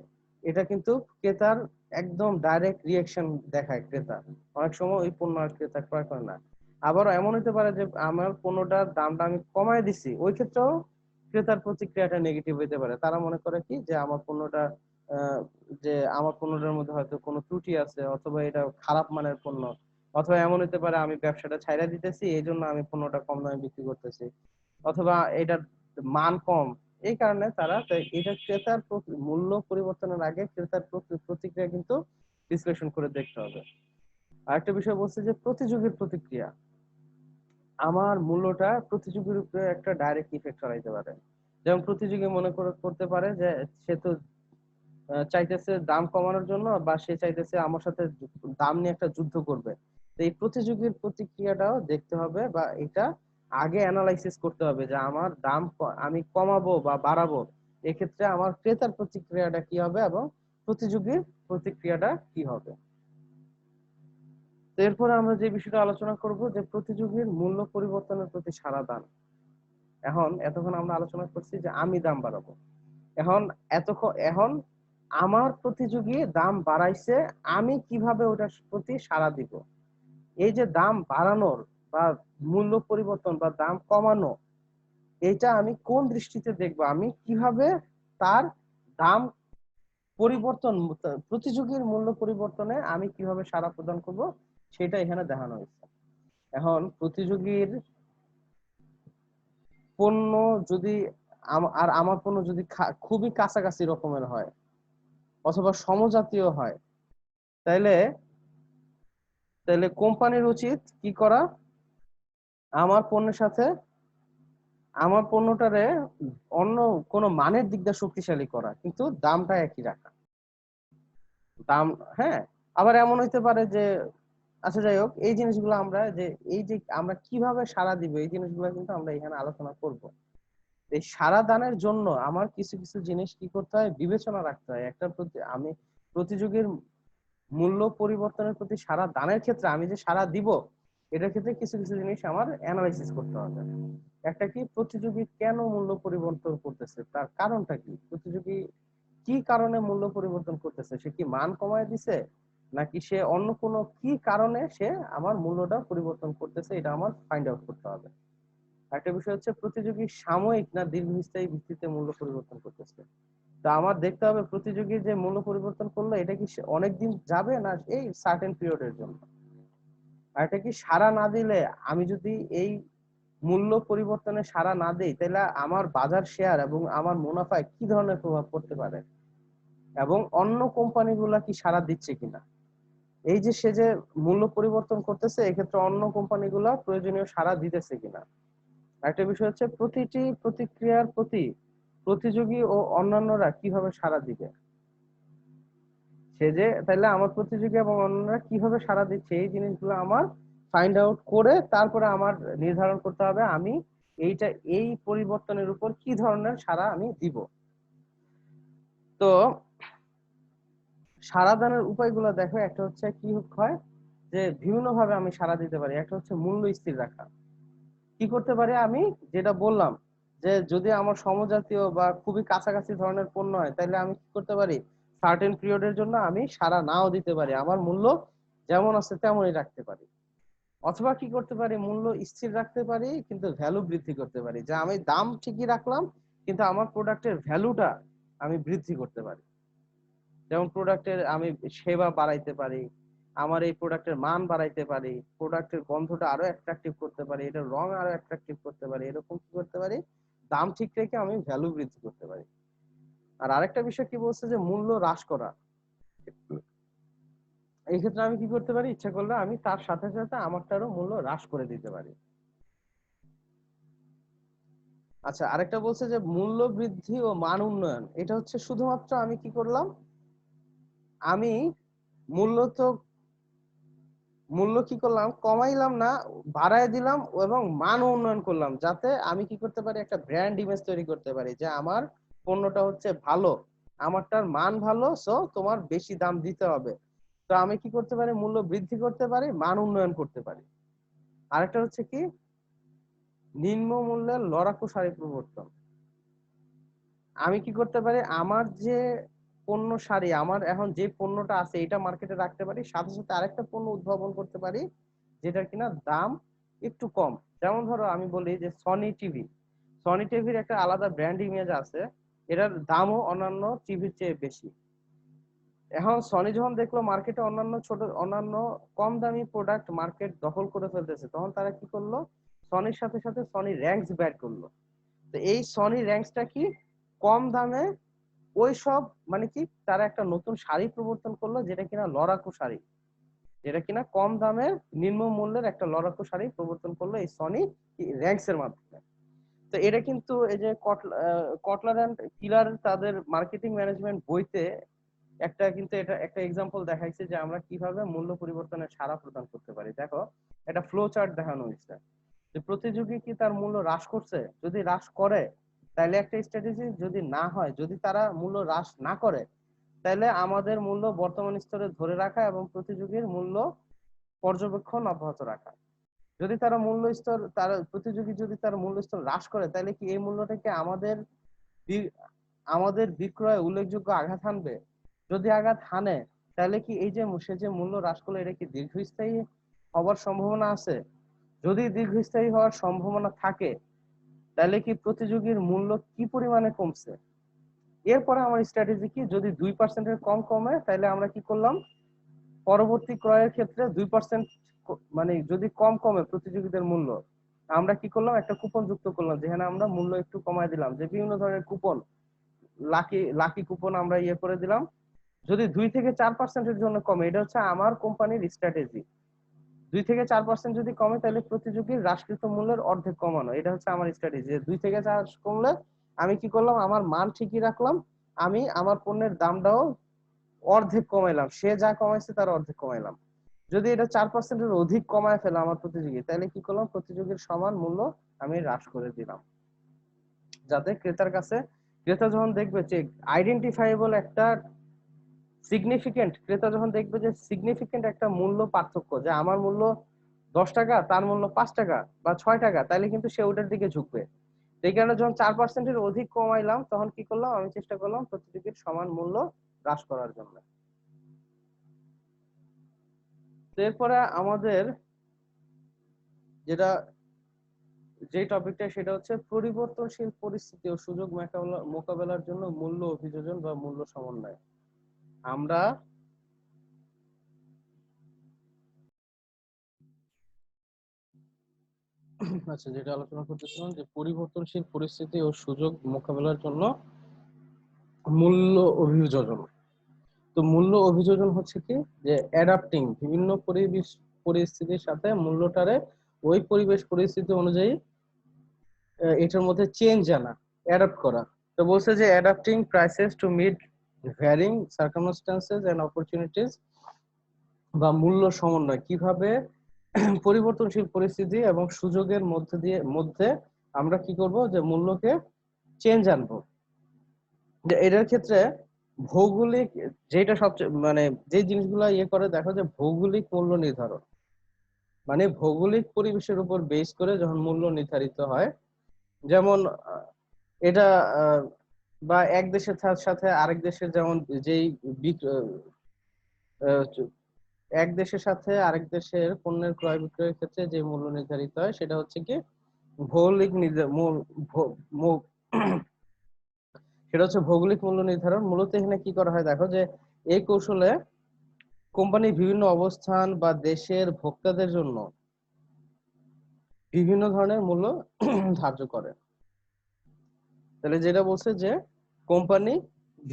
এটা কিন্তু ক্রেতার একদম ডাইরেক্ট রিয়েকশন দেখায় ক্রেতা, অনেক সময় ওই পণ্য আর ক্রেতা ক্রয় করে না। আবার এমন হতে পারে যে আমার পণ্যটার দামটা আমি কমায় দিছি, ওই ক্ষেত্রেও ক্রেতার প্রতিক্রিয়াটা নেগেটিভ হতে পারে। তারা মনে করে কি, যে আমার পণ্যটা আহ, যে আমার পণ্যটার মধ্যে হয়তো কোনো ত্রুটি আছে, অথবা এটা খারাপ মানের পণ্য, অথবা এমন হতে পারে আমি ব্যবসাটা ছাইড়া দিতেছি, এই জন্য আমি পণ্যটা কম দামে বিক্রি করতেছি, অথবা এটার মান কম। এই কারণে এটা ক্রেতার মূল্য পরিবর্তনের আগে ক্রেতার প্রতিক্রিয়া কিন্তু বিশ্লেষণ করে দেখতে হবে। আরেকটা বিষয় বলছে যে প্রতিযোগীর প্রতিক্রিয়া, আমার মূল্যটা প্রতিযোগীর উপরে একটা ডাইরেক্ট ইফেক্ট ছড়াইতে পারে। যেমন প্রতিযোগী করতে পারে যে সে তো চাইতেছে দাম কমানোর জন্য, বা সে চাইতেছে আমার সাথে দাম নিয়ে একটা যুদ্ধ করবে। তো এই প্রতিযোগীর প্রতিক্রিয়াটাও দেখতে হবে, বা এটা আগে অ্যানালাইসিস করতে হবে যে আমার আমি কমাবো বা বাড়াবো, এক্ষেত্রে আমার ক্রেতার প্রতিক্রিয়াটা কি হবে এবং প্রতিযোগীর প্রতিক্রিয়াটা কি হবে। তো এরপরে আমরা যে বিষয়টা আলোচনা করব, যে প্রতিযোগীর মূল্য পরিবর্তনের প্রতি সাড়া দান। এতক্ষণ আমরা আলোচনা করছি যে আমি দাম বাড়াবো। এখন আমার প্রতিযোগী দাম বাড়াইছে, আমি কিভাবে ওটার প্রতি সাড়া দিব। এই যে দাম বাড়ানোর বা মূল্য পরিবর্তন বা দাম কমানো, এটা আমি কোন দৃষ্টিতে দেখবো, আমি কিভাবে তার দাম পরিবর্তন, প্রতিযোগীর মূল্য পরিবর্তনে আমি কিভাবে সাড়া প্রদান করব, সেটা এখানে দেখানো হয়েছে। এখন প্রতিযোগীর পণ্য যদি আর আমার পণ্য যদি খুবই কাছাকাছি রকমের হয় অথবা সমজাতীয় হয়, তাইলে তাইলে কোম্পানির উচিত কি করা, আমার পণ্যের সাথে আমার পণ্যটারে অন্য কোনো মানের দিক দিয়ে শক্তিশালী করা, কিন্তু দামটা একই রাখা। দাম, হ্যাঁ। আবার এমন হইতে পারে যে আচ্ছা যাই হোক, এই জিনিসগুলো আমরা এই যে আমরা কিভাবে সাড়া দিব এই জিনিসগুলো কিন্তু আমরা এখানে আলোচনা করব। এই সাড়া দানের জন্য আমার কিছু কিছু জিনিস কি করতে হয়, বিবেচনা রাখতে হয়। আমি প্রতিযোগীর মূল্য পরিবর্তনের প্রতি সাড়া দানের ক্ষেত্রে আমি যে সাড়া দিব এটার ক্ষেত্রে কিছু কিছু জিনিস আমার অ্যানালাইসিস করতে হবে। একটা কি, প্রতিযোগী কেন মূল্য পরিবর্তন করতেছে, তার কারণটা কি, প্রতিযোগী কি কারণে মূল্য পরিবর্তন করতেছে, সে কি মান কমায় দিছে নাকি সে অন্য কোনো কি কারণে সে আমার মূল্যটা পরিবর্তন করতেছে, এটা আমার ফাইন্ড আউট করতে হবে। একটা বিষয় হচ্ছে প্রতিযোগী সাময়িক না দীর্ঘস্থায়ী ভিত্তিতে মূল্য পরিবর্তন করতেছে। তো আমার দেখতে হবে প্রতিযোগী যে মূল্য পরিবর্তন করলো এটা কি অনেকদিন যাবে না এই সার্টেন পিরিয়ডের জন্য। আর এটা কি সাড়া না দিলে, আমি যদি এই মূল্য পরিবর্তনে সাড়া না দেই তাহলে আমার বাজার শেয়ার এবং আমার মুনাফায় কি ধরনের প্রভাব পড়তে পারে, এবং অন্য কোম্পানিগুলা কি সাড়া দিচ্ছে কিনা। এই যে সে যে মূল্য পরিবর্তন করতেছে এক্ষেত্রে অন্য কোম্পানিগুলা প্রয়োজনীয় সাড়া দিতেছে কিনা। একটা বিষয় হচ্ছে প্রতিটি প্রতিক্রিয়ার প্রতি প্রতিযোগী ও অন্যান্যরা কিভাবে সাড়া দিবে। সে যে তাহলে আমার প্রতিযোগী এবং অন্যরা কিভাবে সাড়া দিচ্ছে এই জিনিসগুলো আমার ফাইন্ড আউট করে তারপরে আমার নির্ধারণ করতে হবে আমি এই পরিবর্তনের উপর কি ধরনের সাড়া আমি দিব। তো সাড়া দানের উপায়গুলো দেখো, একটা হচ্ছে কি হয় যে বিভিন্ন ভাবে আমি সাড়া দিতে পারি। একটা হচ্ছে মূল্য স্থির রাখা। কি করতে পারি আমি, যেটা বললাম যে যদি আমার সমজাতীয় বা খুবই কাছাকাছি ধরনের পণ্য হয় তাহলে আমি কি করতে পারি, সার্টেন পিরিয়ডের জন্য আমি সাড়া নাও দিতে পারি, আমার মূল্য যেমন আছে তেমনই রাখতে পারি। অথবা কি করতে পারি, মূল্য স্থির রাখতে পারি কিন্তু ভ্যালু বৃদ্ধি করতে পারি, যে আমি দাম ঠিকই রাখলাম কিন্তু আমার প্রোডাক্টের ভ্যালুটা আমি বৃদ্ধি করতে পারি। যেমন প্রোডাক্টের আমি সেবা বাড়াইতে পারি, আমার এই প্রোডাক্টের মান বাড়াইতে পারি, প্রোডাক্টের গন্ধটা আরো অ্যাট্রাকটিভ করতে পারি, এটা রং আরো অ্যাট্রাকটিভ করতে পারি, এরকম কি করতে পারি, দাম ঠিক রেখে আমি ভ্যালু বৃদ্ধি করতে পারি। আর আরেকটা বিষয় কি বলছে যে মূল্য হ্রাস করা। এই ক্ষেত্রে আমি কি করতে পারি, ইচ্ছা করলে আমি তার সাথে সাথে আমারটারও মূল্য হ্রাস করে দিতে পারি। আচ্ছা, আরেকটা বলছে যে মূল্য বৃদ্ধি ও মান উন্নয়ন। এটা হচ্ছে শুধুমাত্র আমি কি করলাম, আমি মূল্য তো মূল্য কি করলাম, কমাইলাম না, বাড়ায় দিলাম এবং মান উন্নয়ন করলাম, যাতে আমি কি করতে পারি, একটা ব্র্যান্ড ইমেজ তৈরি করতে পারি যে আমার পণ্যটা হচ্ছে ভালো, আমারটার মান ভালো, সো তোমার বেশি দাম দিতে হবে। তো আমি কি করতে পারি, মূল্য বৃদ্ধি করতে পারি, মান উন্নয়ন করতে পারি। আরেকটা হচ্ছে কি, নিম্ন মূল্যের লড়াকু শাড়ি প্রবর্তন। আমি কি করতে পারি, আমার যে পণ্য শাড়ি, আমার এখন যে পণ্যটা আছে এটা মার্কেটে রাখতে পারি, সাথে সাথে আরেকটা পণ্য উদ্ভাবন করতে পারি যেটা কিনা দাম একটু কম। যেমন ধরো আমি বলি যে সনি টিভি, সনি টিভির একটা আলাদা ব্র্যান্ড ইমেজ আছে, এটার দামও অন্যান্য টিভির চেয়ে বেশি। এখন সনি যখন দেখলো মার্কেটে অন্যান্য কম দামি প্রোডাক্ট মার্কেট দখল করে ফেলতেছে, তখন তারা কি করলো, সনির সাথে সাথে সনি র্যাঙ্কস বের করলো। তো এই সনি র্যাঙ্কসটা কি, কম দামে ওই সব মানে কি, তারা একটা নতুন শাড়ি প্রবর্তন করলো যেটা কিনা লড়াকু শাড়ি, যেটা কিনা কম দামে নিম্ন মূল্যের একটা লড়াকু শাড়ি প্রবর্তন করলো এই সনি র্যাঙ্কস এর মাধ্যমে। তো এটা কিন্তু এই যে কটলার এন্ড কিলার তাদের মার্কেটিং ম্যানেজমেন্ট বইতে একটা কিন্তু এটা একটা এক্সাম্পল দেখাইছে যে আমরা কিভাবে মূল্য পরিবর্তনের সাড়া প্রদান করতে পারি। দেখো, এটা ফ্লো চার্ট দেখানো হয়েছে যে প্রতিযোগী কি তার মূল্য হ্রাস করছে, যদি হ্রাস করে তাহলে একটা স্ট্র্যাটেজি, যদি না হয়, যদি তারা মূল্য হ্রাস না করে তাহলে আমাদের মূল্য বর্তমান স্তরে ধরে রাখা এবং প্রতিযোগীর মূল্য পর্যবেক্ষণ অব্যাহত রাখা। যদি তারা মূল্য স্তর, তার প্রতিযোগী যদি তার মূল্য স্তর হ্রাস করে তাহলে কি এই মূল্যটাকে আমাদের বিক্রয়ে উল্লেখযোগ্য আঘাত হানবে। যদি আঘাত হানে তাহলে কি এই যে সে যে মূল্য হ্রাস করলো এটা কি দীর্ঘস্থায়ী হওয়ার সম্ভাবনা আছে। যদি দীর্ঘস্থায়ী হওয়ার সম্ভাবনা থাকে তাহলে কি প্রতিযোগীর মূল্য কি পরিমাণে কমছে। এরপরে আমার স্ট্র্যাটেজি কি, যদি 2%-এর কম কমে তাহলে আমরা কি করলাম, পরবর্তী ক্রয়ের ক্ষেত্রে 2%, মানে যদি কম কমে প্রতিযোগীদের মূল্য, আমরা কি করলাম, একটা কুপন যুক্ত করলাম যেখানে আমরা মূল্য একটু কমায় দিলাম, যে বিভিন্ন ধরনের কুপন, লাকি লাকি কুপন আমরা ইয়ে করে দিলাম। যদি 2 থেকে 4%-এর জন্য কমে, এটা হচ্ছে আমার কোম্পানির স্ট্র্যাটেজি। 2 থেকে 4% যদি কমে তাহলে প্রতিযোগীর হ্রাসকৃত মূল্যের অর্ধেক কমানো, এটা হচ্ছে আমার স্ট্র্যাটেজি। 2 থেকে 4 কমলে আমি কি করলাম, আমার মান ঠিকই রাখলাম, আমি আমার পণ্যের দামটাও অর্ধেক কমাইলাম, সে যা কমাইছে তার অর্ধেক কমাইলাম। যদি এটা 4%-এর অধিক কমায় ফেলে আমার প্রতিযোগী, তাহলে কি করলাম, প্রতিযোগীর সমান মূল্য আমি হ্রাস করে দিলাম, যাতে ক্রেতার কাছে, ক্রেতা যখন দেখবে যে আইডেন্টিফাইবল একটা সিগনিফিকেন্ট, ক্রেতা যখন দেখবে যে সিগনিফিকেন্ট একটা মূল্য পার্থক্য, যে আমার মূল্য 10 টাকা, তার মূল্য 5 টাকা বা 6 টাকা, তাহলে কিন্তু সে ওটার দিকে ঝুঁকবে। এই কারণে যখন 4%-এর অধিক কমাইলাম, তখন কি করলাম, আমি চেষ্টা করলাম প্রতিযোগীর সমান মূল্য হ্রাস করার জন্য। এরপরে আমাদের যেটা, যে টপিকটা, সেটা হচ্ছে পরিবর্তনশীল পরিস্থিতি ও সুযোগ মোকাবেলার জন্য মূল্য অভিযোজন বা মূল্য সমন্বয়। আমরা আচ্ছা, যেটা আলোচনা করতেছিলাম যে পরিবর্তনশীল পরিস্থিতি ও সুযোগ মোকাবেলার জন্য মূল্য অভিযোজন। তো মূল্য অভিযোজন হচ্ছে কি, যে অ্যাডাপ্টিং বিভিন্ন পরিবেশ পরিস্থিতির সাথে মূল্যটারে ওই পরিবেশ পরিস্থিতি অনুযায়ী এটার মধ্যে চেঞ্জ আনা, অ্যাডাপ্ট করা। তো বলছে যে adapting prices to meet varying circumstances and opportunities, বা মূল্য সমন্বয়, কিভাবে পরিবর্তনশীল পরিস্থিতি এবং সুযোগের মধ্যে আমরা কি করব, যে মূল্যকে চেঞ্জ আনবো। যে এটার ক্ষেত্রে ভৌগোলিক, যেটা সবচেয়ে মানে যে জিনিসগুলো ইয়ে করে, দেখো যে ভৌগোলিক মূল্য নির্ধারণ, মানে ভৌগোলিক পরিবেশের উপর বেস করে যখন মূল্য নির্ধারিত হয়, যেমন এটা বা এক দেশের সাথে আরেক দেশের, যেমন যেই এক দেশের সাথে আরেক দেশের পণ্যের ক্রয় বিক্রয়ের ক্ষেত্রে যে মূল্য নির্ধারিত হয়, সেটা হচ্ছে কি ভৌগোলিক সেটা হচ্ছে ভৌগোলিক মূল্য নির্ধারণ। মূলত এখানে কি করা হয়, দেখো যে এই কৌশলে কোম্পানি বিভিন্ন অবস্থান বা দেশের ভোক্তাদের জন্য বিভিন্ন ধরনের মূল্য ধার্য করে। তাহলে যেটা বলছে যে কোম্পানি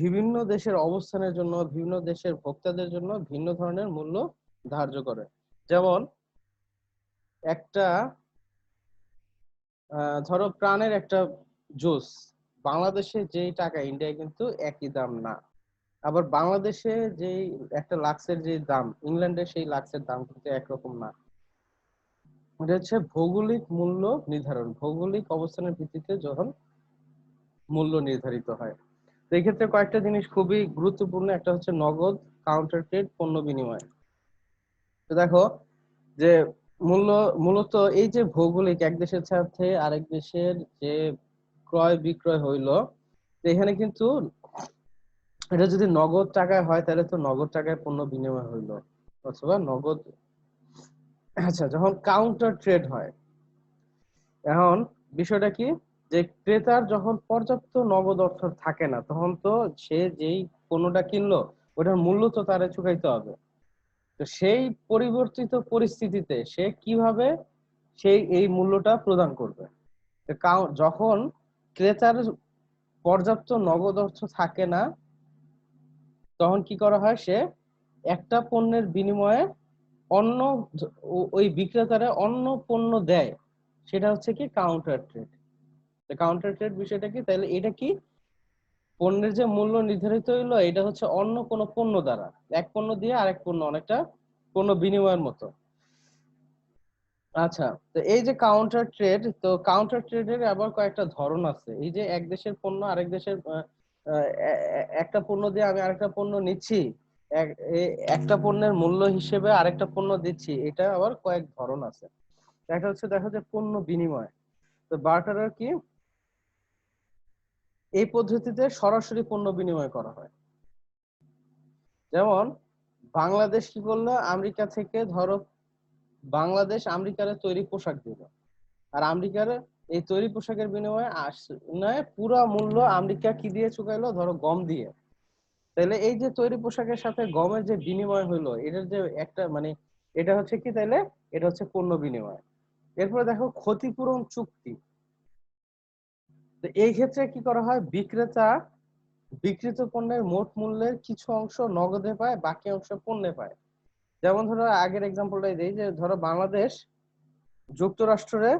বিভিন্ন দেশের অবস্থানের জন্য, বিভিন্ন দেশের ভোক্তাদের জন্য ভিন্ন ধরনের মূল্য ধার্য করে। যেমন একটা ধরো প্রাণের একটা জুস, বাংলাদেশে যেই টাকা, ইন্ডিয়ায় কিন্তু একই দাম না। আবার বাংলাদেশে যেই একটা লাক্সের যে দাম, ইংল্যান্ডে সেই লাক্সের দাম কিন্তু একরকম না। এটা হচ্ছে ভৌগোলিক মূল্য নির্ধারণ, ভৌগোলিক অবস্থানের ভিত্তিতে যখন মূল্য নির্ধারিত হয়। তো এই ক্ষেত্রে কয়েকটা জিনিস খুবই গুরুত্বপূর্ণ। একটা হচ্ছে নগদ, কাউন্টার ট্রেড, পণ্য বিনিময়। তো দেখো যে মূলত এই যে ভৌগোলিক, এক দেশের সাথে আরেক দেশের যে ক্রয় বিক্রয় হইলো, তো এখানে কিন্তু এটা যদি নগদ টাকায় হয়, তাহলে তো নগদ টাকায় পণ্য বিনিময় হইলো, অথবা নগদ। আচ্ছা, যখন কাউন্টার ট্রেড হয়, এখন বিষয়টা কি, যে ক্রেতার যখন পর্যাপ্ত নগদ অর্থ থাকে না, তখন তো সে যেই পণ্যটা কিনলো, ওটার মূল্য তো তারে চুকাইতে হবে। তো সেই পরিবর্তিত পরিস্থিতিতে সে কিভাবে সেই এই মূল্যটা প্রদান করবে। তো যখন ক্রেতার পর্যাপ্ত নগদ অর্থ থাকে না, তখন কি করা হয়, সে একটা পণ্যের বিনিময়ে অন্য ওই বিক্রেতারা অন্য পণ্য দেয়, সেটা হচ্ছে কি কাউন্টার ট্রেড। কাউন্টার ট্রেড বিষয়টা কি, তাহলে এটা কি, পণ্যের যে মূল্য নির্ধারিত হইলো, এটা হচ্ছে অন্য কোনো পণ্য দ্বারা, এক পণ্য দিয়ে আরেক পণ্য, অনেকটা পণ্য বিনিময়ের মতো। আচ্ছা, তো এই যে কাউন্টার ট্রেড, তো কাউন্টার ট্রেডের আবার কয়েকটা ধরন আছে। এই যে এক দেশের পণ্য আরেক দেশের একটা পণ্য দিয়ে আমি আরেকটা পণ্য নিচ্ছি, একটা পণ্যের মূল্য হিসেবে আরেকটা পণ্য দিচ্ছি, এটা আবার কয়েক ধরন আছে। একটা হচ্ছে দেখা যায় পণ্য বিনিময়। তো বার্টারের কি, এই পদ্ধতিতে সরাসরি পণ্য বিনিময় করা হয়। যেমন বাংলাদেশ কি করলো, আমেরিকা থেকে ধরো বাংলাদেশ আমেরিকার তৈরি পোশাক দিল, আর আমেরিকার এই তৈরি পোশাকের বিনিময়ে পুরো মূল্য আমেরিকা কি দিয়ে চুকাইলো, ধরো গম দিয়ে। তাহলে এই যে তৈরি পোশাকের সাথে গমের যে বিনিময় হইলো, এটার যে একটা মানে, এটা হচ্ছে কি, তাইলে এটা হচ্ছে পণ্য বিনিময়। এরপরে দেখো ক্ষতিপূরণ চুক্তি। তো এই ক্ষেত্রে কি করা হয়, বিক্রেতা বিক্রিত পণ্যের মোট মূল্যের কিছু অংশ নগদে পায়, বাকি অংশ পণ্যে পায়। যেমন ধরো আগের এক্সাম্পলটাই দিই, যে ধরো বাংলাদেশ যুক্তরাষ্ট্রে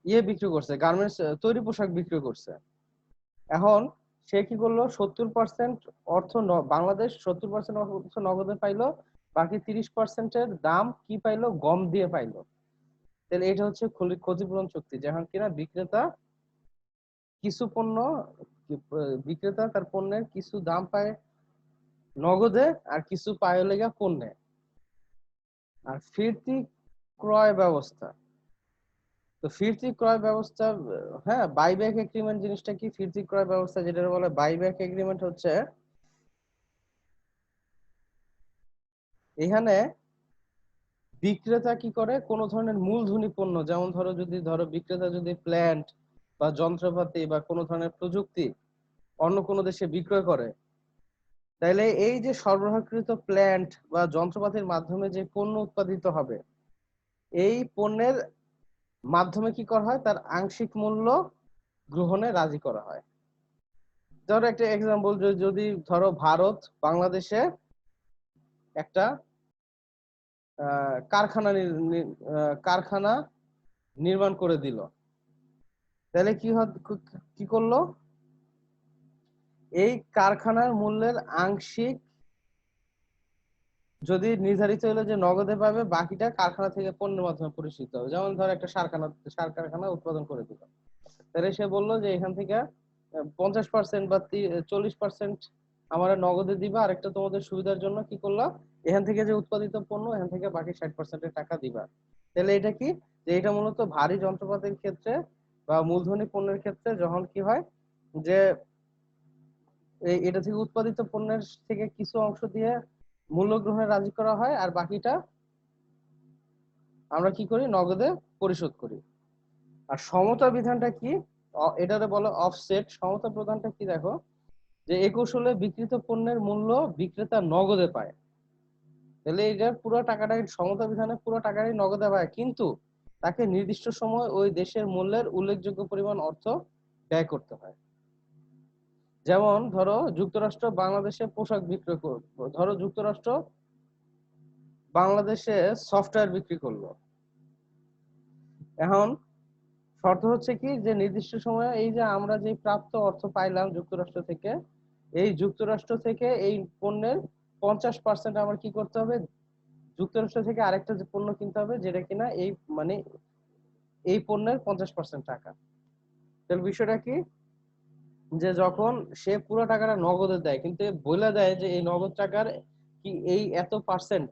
ইয়ে বিক্রি করছে, গার্মেন্টস তৈরি পোশাক বিক্রি করছে। এখন সে কি করলো 70% অর্থ বাংলাদেশ 70% অর্থ নগদে পাইলো, বাকি 30%-এর দাম কি পাইলো, গম দিয়ে পাইলো। তাহলে এটা হচ্ছে ক্ষতিপূরণ চুক্তি, যেখানে কিনা কিছু পণ্য বিক্রেতা তার পণ্যের কিছু দাম পায় নগদে আর কিছু পায় লেগা পণ্যে। আর ফিরতি ক্রয় ব্যবস্থা, তো ফিরতি ক্রয় ব্যবস্থা, হ্যাঁ, বাইব্যাক এগ্রিমেন্ট জিনিসটা কি? ফিরতি ক্রয় ব্যবস্থা যেটা বলে বাইব্যাক এগ্রিমেন্ট হচ্ছে এখানে বিক্রেতা কি করে কোন ধরনের মূলধনী পণ্য, যেমন ধরো বিক্রেতা যদি প্ল্যান্ট বা যন্ত্রপাতি বা কোনো ধরনের প্রযুক্তি অন্য কোনো দেশে বিক্রয় করে, তাইলে এই যে সরবরাহকৃত প্ল্যান্ট বা যন্ত্রপাতির মাধ্যমে যে পণ্য উৎপাদিত হবে, এই পণ্যের মাধ্যমে কি করা হয়, তার আংশিক মূল্য গ্রহণে রাজি করা হয়। ধরো একটা এক্সাম্পল, যদি ধরো ভারত বাংলাদেশে একটা কারখানা নির্মাণ করে দিল, তাহলে কি করলো, এই কারখানার মূল্যের আংশিক যদি নির্ধারিত হলো যে নগদে পাবে, বাকিটা কারখানা থেকে পণ্যের মাধ্যমে পরিচালিত হবে। যেমন ধর একটা সার কারখানা উৎপাদন করে দিল, তাহলে সে বললো যে এখান থেকে 50% বা 40% আমার নগদে দিবা, আরেকটা তোমাদের সুবিধার জন্য কি করলাম, এখান থেকে যে উৎপাদিত পণ্য এখান থেকে বাকি 60%-এর টাকা দিবা। তাহলে এটা কি, যে এটা মূলত ভারী যন্ত্রপাতির ক্ষেত্রে বা মূলধনী পণ্যের ক্ষেত্রে যখন কি হয় যে এটা থেকে উৎপাদিত পণ্যের থেকে কিছু অংশ দিয়ে মূল্য গ্রহণে রাজি করা হয়, আর বাকিটা আমরা কি করি, নগদে পরিশোধ করি। আর সমতা বিধানটা কি, এটাতে বলে অফসেট। সমতা প্রধানটা কি দেখো, যে এই কৌশলে বিক্রিত পণ্যের মূল্য বিক্রেতা নগদে পায়, তাহলে এটার পুরো টাকাটাই সমতা বিধানে পুরো টাকাটাই নগদে পায়, কিন্তু তাকে নির্দিষ্ট সময় ওই দেশের মূল্যের উল্লেখযোগ্য পরিমাণ অর্থ ব্যয় করতে হয়। যেমন ধরো যুক্তরাষ্ট্র বাংলাদেশে পোশাক বিক্রয় করলো, ধরো যুক্তরাষ্ট্র বাংলাদেশে সফটওয়্যার বিক্রি করলো। এখন শর্ত হচ্ছে কি, যে নির্দিষ্ট সময়ে এই যে আমরা যে প্রাপ্ত অর্থ পাইলাম যুক্তরাষ্ট্র থেকে, এই যুক্তরাষ্ট্র থেকে এই পণ্যের 50% আমার কি করতে হবে, যুক্তরাষ্ট্র থেকে আরেকটা যে পণ্য কিনতে হবে, যেটা কিনা এই মানে এই পণ্যের 50% টাকা। তাহলে বিষয়টা কি, যে যখন সে পুরো টাকাটা নগদে দেয়, কিন্তু বলে দেয় যে এই নগদ টাকার কি এই এত পার্সেন্ট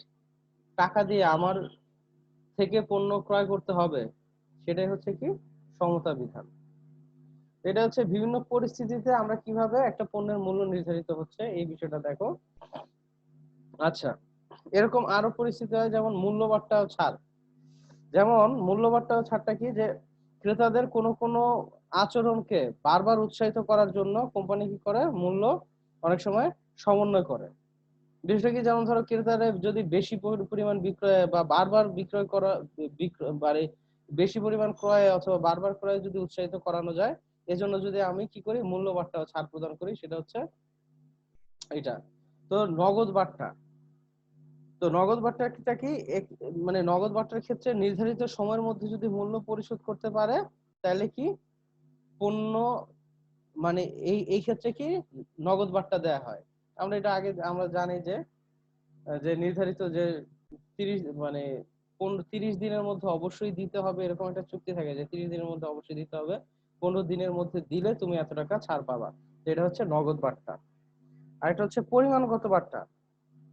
টাকা দিয়ে আমার থেকে পণ্য ক্রয় করতে হবে, সেটাই হচ্ছে কি সমতা বিধান। এটা হচ্ছে বিভিন্ন পরিস্থিতিতে আমরা কিভাবে একটা পণ্যের মূল্য নির্ধারিত হচ্ছে এই বিষয়টা দেখো। আচ্ছা, এরকম আরো পরিস্থিতি হয়, যেমন মূল্যবাট্টা ও ছাড়। যেমন মূল্যবাট্টা ও ছাড়টা কি, যে ক্রেতাদের কোনো আচরণকে বারবার উৎসাহিত করার জন্য কোম্পানি কি করে, মূল্য অনেক সময় সমন্বয় করে। বিষয়টা কি, যেমন ধরো ক্রেতারা যদি বেশি পরিমাণ বিক্রয় বা বারবার বিক্রয় করা মানে বেশি পরিমাণ ক্রয় অথবা বারবার ক্রয় যদি উৎসাহিত করানো যায়, এজন্য যদি আমি কি করি, মূল্য বাট্টা ছাড় প্রদান করি, সেটা হচ্ছে এটা। তো নগদ বাট্টা, তো নগদ বাট্টাটা কি, মানে নগদ বাট্টার ক্ষেত্রে নির্ধারিত সময়ের মধ্যে যদি মূল্য পরিশোধ করতে পারে, তাহলে কি পণ্য মানে এই ক্ষেত্রে কি নগদ বাট্টা দেয়া হয়। আমরা এটা আগে আমরা জানি যে যে নির্ধারিত যে 30 মানে 30 দিনের মধ্যে অবশ্যই দিতে হবে, এরকম একটা চুক্তি থাকে যে 30 দিনের মধ্যে অবশ্যই দিতে হবে, 15 দিনের মধ্যে দিলে তুমি এত টাকা ছাড় পাবা। এটা হচ্ছে নগদ বাট্টা। আর এটা হচ্ছে পরিমাণগত বাট্টা।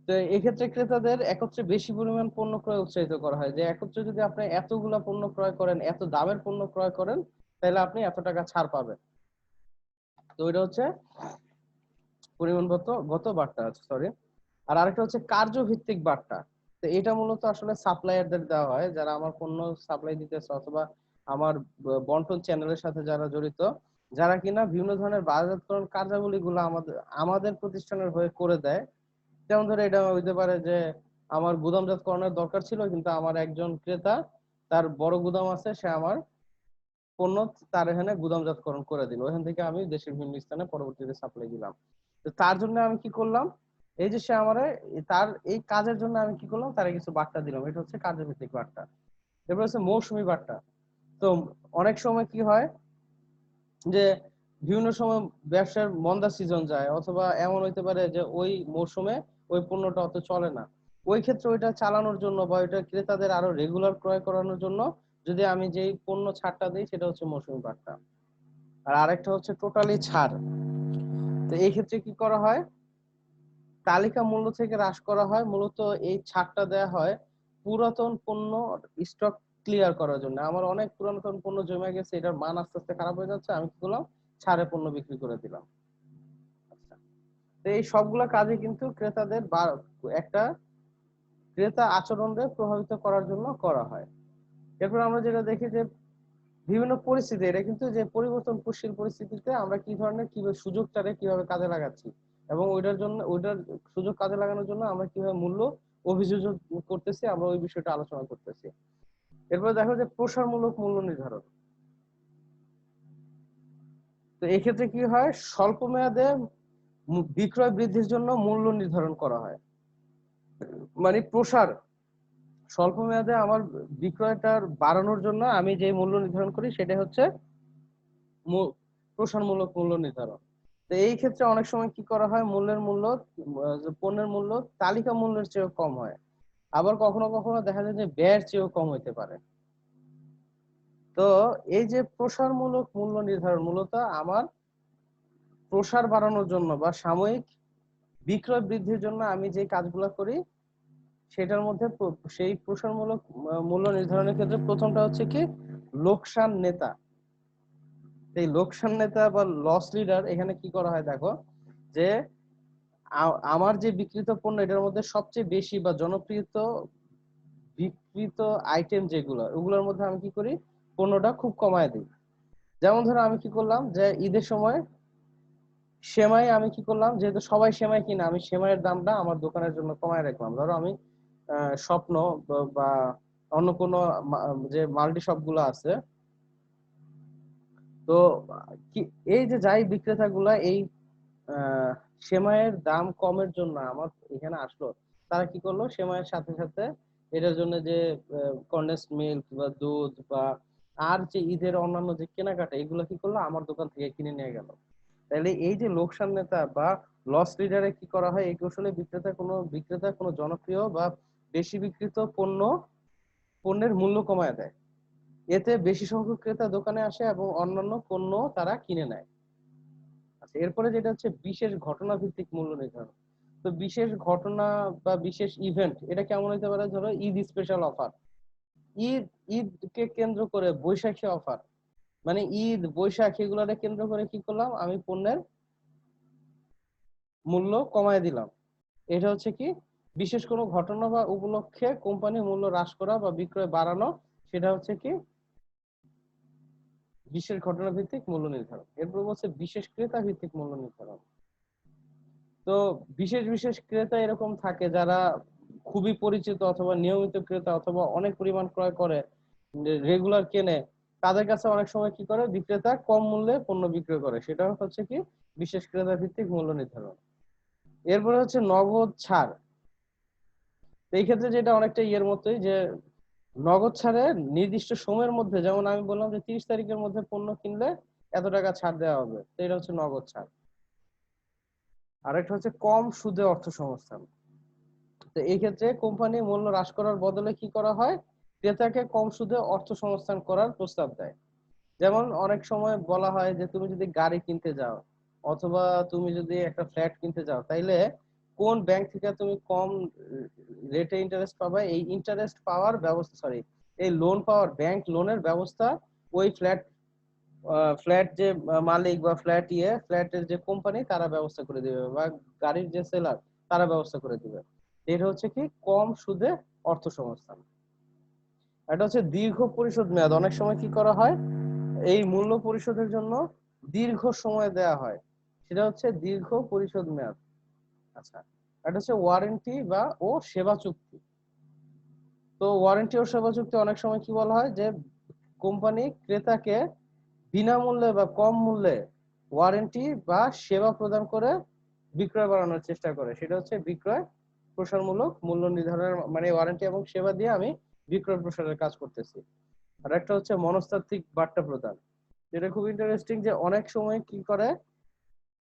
তো এক্ষেত্রে ক্রেতাদের একত্রে বেশি পরিমাণ পণ্য ক্রয় উৎসাহিত করা হয়, যে একত্রে যদি আপনি এতগুলা পণ্য ক্রয় করেন, এত দামের পণ্য ক্রয় করেন, তাহলে আপনি এত টাকা ছাড় পাবেন। তো এটা হচ্ছে পরিমাণগত বার্তা আছে, সরি। আর আরেকটা হচ্ছে কার্যভিত্তিক বার্তা। তো এটা মূলত আসলে সাপ্লায়ারদের দেওয়া হয়, যারা আমার পণ্য সাপ্লাই দিতেছে অথবা আমার বন্টন চ্যানেলের সাথে যারা জড়িত, যারা কিনা বিভিন্ন ধরনের বাজারজাতকরণ কার্যাবলীগুলো আমাদের আমাদের প্রতিষ্ঠানের হয়ে করে দেয়। যেমন ধরে এটা হইতে পারে যে আমার গুদামজাতকরণের দরকার ছিল, কিন্তু আমার একজন ক্রেতা তার বড় গুদাম আছে, সে আমার পণ্য তার এখানে গুদামজাতকরণ করে দিল, ওখান থেকে আমি দেশের বিভিন্ন স্থানে পরবর্তীতে সাপ্লাই দিলাম। তো তার জন্য আমি কি করলাম, এই যে সে আমারে তার এই কাজের জন্য আমি কি করলাম, তারে কিছু বার্তা দিলাম, এটা হচ্ছে কার্যভিত্তিক বার্তা। এরপর হচ্ছে মৌসুমী বার্তা। তো অনেক সময় কি হয়, যে বিভিন্ন সময় ব্যবসার মন্দা সিজন যায়, অথবা এমন হইতে পারে যে ওই মৌসুমে ওই পণ্যটা অত চলে না, ওই ক্ষেত্রে ওইটা চালানোর জন্য বা ওইটা ক্রেতাদের আরো রেগুলার ক্রয় করানোর জন্য যদি আমি যেই পণ্য ছাড়টা দিই সেটা হচ্ছে মৌসুমী বার্তা। আর আরেকটা হচ্ছে টোটালি ছাড়। তো এই ক্ষেত্রে কি করা হয়, তালিকা মূল্য থেকে হ্রাস করা হয়, মূলত এই ছাড়টা দেওয়া হয় পুরাতন পণ্য স্টক ক্লিয়ার করার জন্য। আমার অনেক পুরাতন পণ্য জমে গেছে, এটার মান আস্তে আস্তে খারাপ হয়ে যাচ্ছে, আমি কি করলাম, ছাড়ে পণ্য বিক্রি করে দিলাম। আচ্ছা, তো এই সবগুলা কাজে কিন্তু ক্রেতাদের বা একটা ক্রেতা আচরণকে প্রভাবিত করার জন্য করা হয়। এরপর আমরা যেটা দেখি যে বিভিন্ন পরিস্থিতি, এটা কিন্তু যে পরিবর্তনশীল পরিস্থিতিতে আমরা কি ধরনের কিভাবে সুযোগটারে কিভাবে কাজে লাগাচ্ছি, এবং ওইটার সুযোগ কাজে লাগানোর জন্য আমরা কিভাবে মূল্য অভিযোজন করতেছি, আমরা ওই বিষয়টা আলোচনা করতেছি। এরপর দেখো যে প্রসারমূলক মূল্য নির্ধারণ। তো এক্ষেত্রে কি হয়, স্বল্প মেয়াদে বিক্রয় বৃদ্ধির জন্য মূল্য নির্ধারণ করা হয়। মানে প্রসার, স্বল্প মেয়াদে আমার বিক্রয়টার বাড়ানোর জন্য আমি যে মূল্য নির্ধারণ করি সেটা হচ্ছে প্রসারমূলক মূল্য নির্ধারণ। তো এই ক্ষেত্রে অনেক সময় কি করা হয়, পণ্যের মূল্য তালিকা মূল্যের চেয়েও কম হয়, আবার কখনো কখনো দেখা যায় যে ব্যয়ের চেয়েও কম হইতে পারে। তো এই যে প্রসারমূলক মূল্য নির্ধারণ মূলত আমার প্রসার বাড়ানোর জন্য বা সাময়িক বিক্রয় বৃদ্ধির জন্য আমি যে কাজগুলো করি সেটার মধ্যে সেই প্রসারমূলক মূল্য নির্ধারণের ক্ষেত্রে প্রথমটা হচ্ছে কি লোকসান নেতা। এই লোকসান নেতা বা লস লিডার এখানে কি করা হয় দেখো, যে আমার যে বিক্রিত পণ্য এটার মধ্যে সবচেয়ে বেশি বা জনপ্রিয়ত বিক্রিত আইটেম যেগুলো, ওগুলোর মধ্যে আমি কি করি, পণ্যটা খুব কমায় দিই। যেমন ধরো আমি কি করলাম যে ঈদের সময় সেমাই আমি কি করলাম, যেহেতু সবাই সেমাই কিনে, আমি সেমাইয়ের দামটা আমার দোকানের জন্য কমায় রাখলাম। ধরো আমি স্বপ্ন বা অন্য কোনো যে মাল্টি শপ গুলো আছে, তো কি এই যে যাই বিক্রেতা গুলা এই সেমাইয়ের দাম কমের জন্য আমার এখানে আসলো, তারা কি করলো, সেমাইয়ের সাথে সাথে এটার জন্য যে কন্ডেন্সড মিল্ক বা দুধ বা আর যে ঈদের অন্যান্য যে কেনাকাটা, এগুলো কি করলো, আমার দোকান থেকে কিনে নিয়ে গেল। তাহলে এই যে লোকসান নেতা বা লস লিডারে কি করা হয়, এই কৌশলে বিক্রেতা কোনো জনপ্রিয় বা বেশি বিক্রিত পণ্যের মূল্য কমায় দেয়। এতে বেশি সংখ্যক ক্রেতা দোকানে আসে এবং অন্যান্য পণ্য তারা কিনে নেয়। আচ্ছা, এরপরে যেটা হচ্ছে বিশেষ ঘটনা ভিত্তিক মূল্য নির্ধারণ। তো বিশেষ ঘটনা বা বিশেষ ইভেন্ট এটা কেমন হতে পারে, ধরো ঈদ স্পেশাল অফার, ঈদ ঈদকে কেন্দ্র করে বৈশাখী অফার, মানে ঈদ বৈশাখ এগুলাকে কেন্দ্র করে কি করলাম, আমি পণ্যের মূল্য কমায় দিলাম। এটা হচ্ছে কি বিশেষ কোনো ঘটনা বা উপলক্ষে কোম্পানি মূল্য হ্রাস করা বা বিক্রয় বাড়ানো, সেটা হচ্ছে কি বিশেষ ঘটনা ভিত্তিক মূল্য নির্ধারণ। এরপর হচ্ছে বিশেষ ক্রেতা ভিত্তিক মূল্য নির্ধারণ। তো বিশেষ বিশেষ ক্রেতা এরকম থাকে যারা খুবই পরিচিত অথবা নিয়মিত ক্রেতা অথবা অনেক পরিমাণ ক্রয় করে, রেগুলার কেনে, তাদের কাছে অনেক সময় কি করে বিক্রেতা কম মূল্যে পণ্য বিক্রয় করে, সেটা হচ্ছে কি বিশেষ ক্রেতা ভিত্তিক মূল্য নির্ধারণ। এরপরে হচ্ছে নগদ ছাড়। এই ক্ষেত্রে যেটা অনেকটা ইয়ের মতোই, যে নগদ ছাড়ে নির্দিষ্ট সময়ের মধ্যে, যেমন আমি বললাম যে 30 তারিখের মধ্যে পণ্য কিনলে এত টাকা ছাড় দেওয়া হবে, তো এটা হচ্ছে নগদ ছাড়। আরেকটা হচ্ছে কম সুদে অর্থ সংস্থান। তো এই ক্ষেত্রে কোম্পানি মূল্য হ্রাস করার বদলে কি করা হয়, ক্রেতাকে কম সুদে অর্থ সংস্থান করার প্রস্তাব দেয়। যেমন অনেক সময় বলা হয় যে তুমি যদি গাড়ি কিনতে যাও অথবা তুমি যদি একটা ফ্ল্যাট কিনতে যাও, তাইলে কোন ব্যাংক থেকে তুমি কম রেটে ইন্টারেস্ট পাবে, এই ইন্টারেস্ট পাওয়ার ব্যবস্থা, সরি, এই লোন পাওয়ার ব্যাংক লোনের ব্যবস্থা ওই ফ্ল্যাট যে মালিক বা ফ্ল্যাটের যে কোম্পানি তারা ব্যবস্থা করে দিবে, বা গাড়ির যে সেলার তারা ব্যবস্থা করে দিবে। এটা হচ্ছে কি কম সুদে অর্থ সংস্থান। এটা হচ্ছে দীর্ঘ পরিশোধ মেয়াদ। অনেক সময় কি করা হয়, এই মূল্য পরিশোধের জন্য দীর্ঘ সময় দেয়া হয়, সেটা হচ্ছে দীর্ঘ পরিশোধ মেয়াদ। আচ্ছা, এটা হচ্ছে ওয়ারেন্টি ও সেবা চুক্তি। তো ওয়ারেন্টি ও সেবা চুক্তি অনেক সময় কি বলা হয়, যে কোম্পানি ক্রেতাকে বিনামূল্যে বা কম মূল্যে ওয়ারেন্টি বা সেবা প্রদান করে বিক্রয় বাড়ানোর চেষ্টা করে, সেটা হচ্ছে বিক্রয় প্রসারমূলক মূল্য নির্ধারণের, মানে ওয়ারেন্টি এবং সেবা দিয়ে আমি বিক্রয় প্রসারের কাজ করতেছি। আর একটা হচ্ছে মনস্তাত্ত্বিক বার্তা প্রদান। এটা খুব ইন্টারেস্টিং যে অনেক সময় কি করে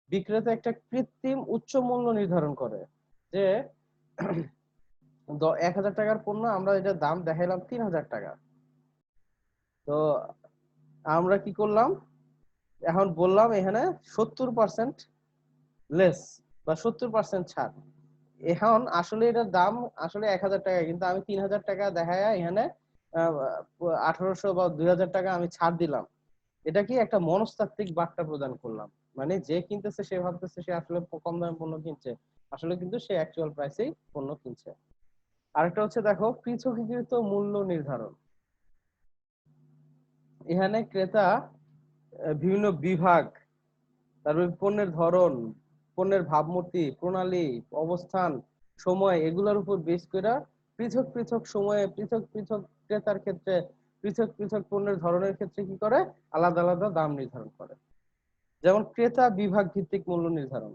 বিক্রেতা একটা কৃত্রিম উচ্চ মূল্য নির্ধারণ করে, যে 1,000 টাকার পণ্য আমরা এটা দাম দেখাইলাম 3,000 টাকা। তো আমরা কি করলাম, এখন বললাম এখানে 70% লেস বা 70% ছাড়। এখন আসলে এটার দাম আসলে 1,000 টাকা, কিন্তু আমি 3,000 টাকা দেখায় এখানে 1,800 বা 2,000 টাকা আমি ছাড় দিলাম। এটা কি একটা মনস্তাত্ত্বিক বার্তা প্রদান করলাম, মানে যে কিনতেছে সে ভাবতেছে সে আসলে কম দামে পণ্য কিনছে, আসলে কিন্তু সে অ্যাকচুয়াল প্রাইসেই পণ্য কিনছে। আরেকটা হচ্ছে দেখো পৃথকীকৃত মূল্য নির্ধারণ। এখানে ক্রেতা বিভিন্ন বিভাগ, তারপরে পণ্যের ধরন, পণ্যের ভাবমূর্তি, প্রণালী, অবস্থান, সময়, এগুলোর উপর বেস করে পৃথক পৃথক সময়ে পৃথক পৃথক ক্রেতার ক্ষেত্রে পৃথক পৃথক পণ্যের ধরনের ক্ষেত্রে কি করে আলাদা আলাদা দাম নির্ধারণ করে। যেমন ক্রেতা বিভাগ ভিত্তিক মূল্য নির্ধারণ।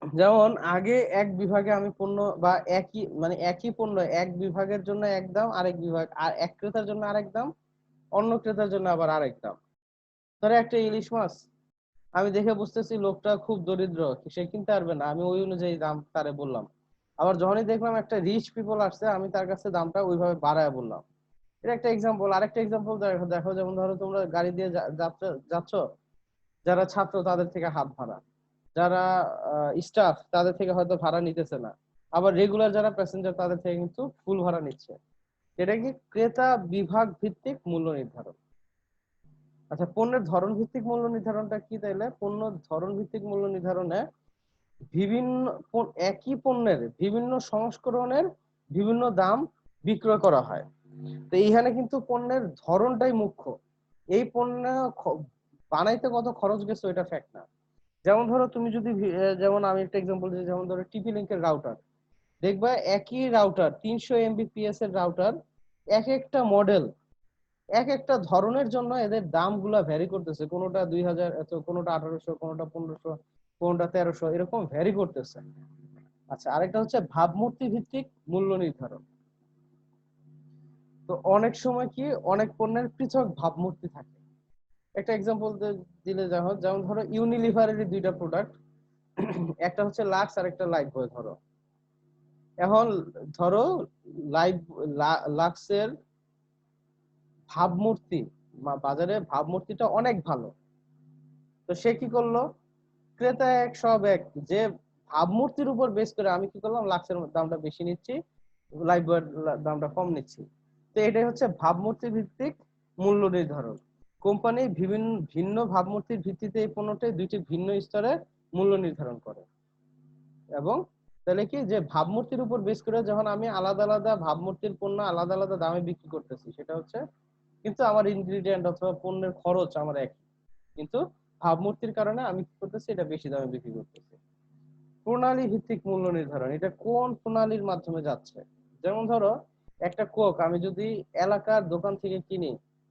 যেমন আগে এক বিভাগে আমি পণ্য বা একই পণ্য এক বিভাগের জন্য এক দাম, আরেক বিভাগ আর এক ক্রেতার জন্য আরেক দাম, অন্য ক্রেতার জন্য আবার আরেক দাম। ধরো একটা ইলিশ মাছ আমি দেখে বুঝতেছি লোকটা খুব দরিদ্র, সে কিনতে পারবে না, আমি ওই অনুযায়ী দাম তারে বললাম। আবার যখনই দেখলাম একটা রিচ পিপল আসছে, আমি তার কাছে দামটা ওইভাবে বাড়ায় বললাম। এটা একটা এক্সাম্পল। আরেকটা এক্সাম্পল দেখো দেখো যেমন ধরো তোমরা গাড়ি দিয়ে যাচ্ছ, যারা ছাত্র তাদের থেকে হাত ভাড়া, যারা স্টাফ তাদের থেকে হয়তো ভাড়া নিতেছে না, আবার রেগুলার যারা প্যাসেঞ্জার তাদের থেকে কিন্তু ফুল ভাড়া নিচ্ছে। এটা কি ক্রেতা বিভাগ ভিত্তিক মূল্য নির্ধারণ। আচ্ছা, পণ্যের ধরন ভিত্তিক মূল্য নির্ধারণটা কি তাইলে? পণ্য ধরন ভিত্তিক মূল্য নির্ধারণে বিভিন্ন একই পণ্যের বিভিন্ন সংস্করণের বিভিন্ন দাম বিক্রয় করা হয়। তো এইখানে কিন্তু পণ্যের ধরনটাই মুখ্য। এই পণ্য বানাইতে কত খরচ গেছে ওইটা ফ্যাক্ট না। যেমন ধরো তুমি যদি যেমন আমি একটা এক্সাম্পল দিই, যেমন ধরো টিপি লিঙ্কের রাউটার, দেখবা একই রাউটার 300 এমবিপিএস এর রাউটার, এক একটা মডেল এক একটা ধরনের জন্য এদের দামগুলা ভ্যারি করতেছে, কোনোটা 2,000, কোনোটা 1,800, কোনোটা 1,500, কোনোটা 1,300, এরকম ভ্যারি করতেছে। আচ্ছা, আরেকটা হচ্ছে ভাবমূর্তি ভিত্তিক মূল্য নির্ধারণ। তো অনেক সময় কি অনেক পণ্যের পৃথক ভাবমূর্তি থাকে। একটা এক্সাম্পল দিলে যেমন ধরো ইউনিলিভারের দুইটা প্রোডাক্ট, একটা হচ্ছে লাক্স আর একটা লাইফ বয়। ধরো এখন ধরো লাইফ লাক্সের ভাবমূর্তি বাজারে ভাবমূর্তিটা অনেক ভালো। তো সে কি করলো, ক্রেতা এক সব এক, যে ভাবমূর্তির উপর বেস করে আমি কি করলাম, লাক্সের দামটা বেশি নিচ্ছি, লাইফ বয়ের দামটা কম নিচ্ছি। তো এটাই হচ্ছে ভাবমূর্তি ভিত্তিক মূল্য নির্ধারণ। কোম্পানি বিভিন্ন ভিন্ন ভাবমূর্তির ভিত্তিতে এই পণ্যটি দুইটি ভিন্ন স্তরে মূল্য নির্ধারণ করে। এবং তাহলে কি যে ভাবমূর্তির উপর বেস করে যখন আমি আলাদা আলাদা ভাবমূর্তির পণ্য আলাদা আলাদা দামে বিক্রি করতেছি, সেটা হচ্ছে কিন্তু আমার ইনগ্রিডিয়েন্ট অথবা পণ্যের খরচ আমার একই, কিন্তু ভাবমূর্তির কারণে আমি কি করতেছি, এটা বেশি দামে বিক্রি করতেছি। প্রণালী ভিত্তিক মূল্য নির্ধারণ, এটা কোন প্রণালীর মাধ্যমে যাচ্ছে। যেমন ধরো একটা কোক আমি যদি এলাকার দোকান থেকে কিনি,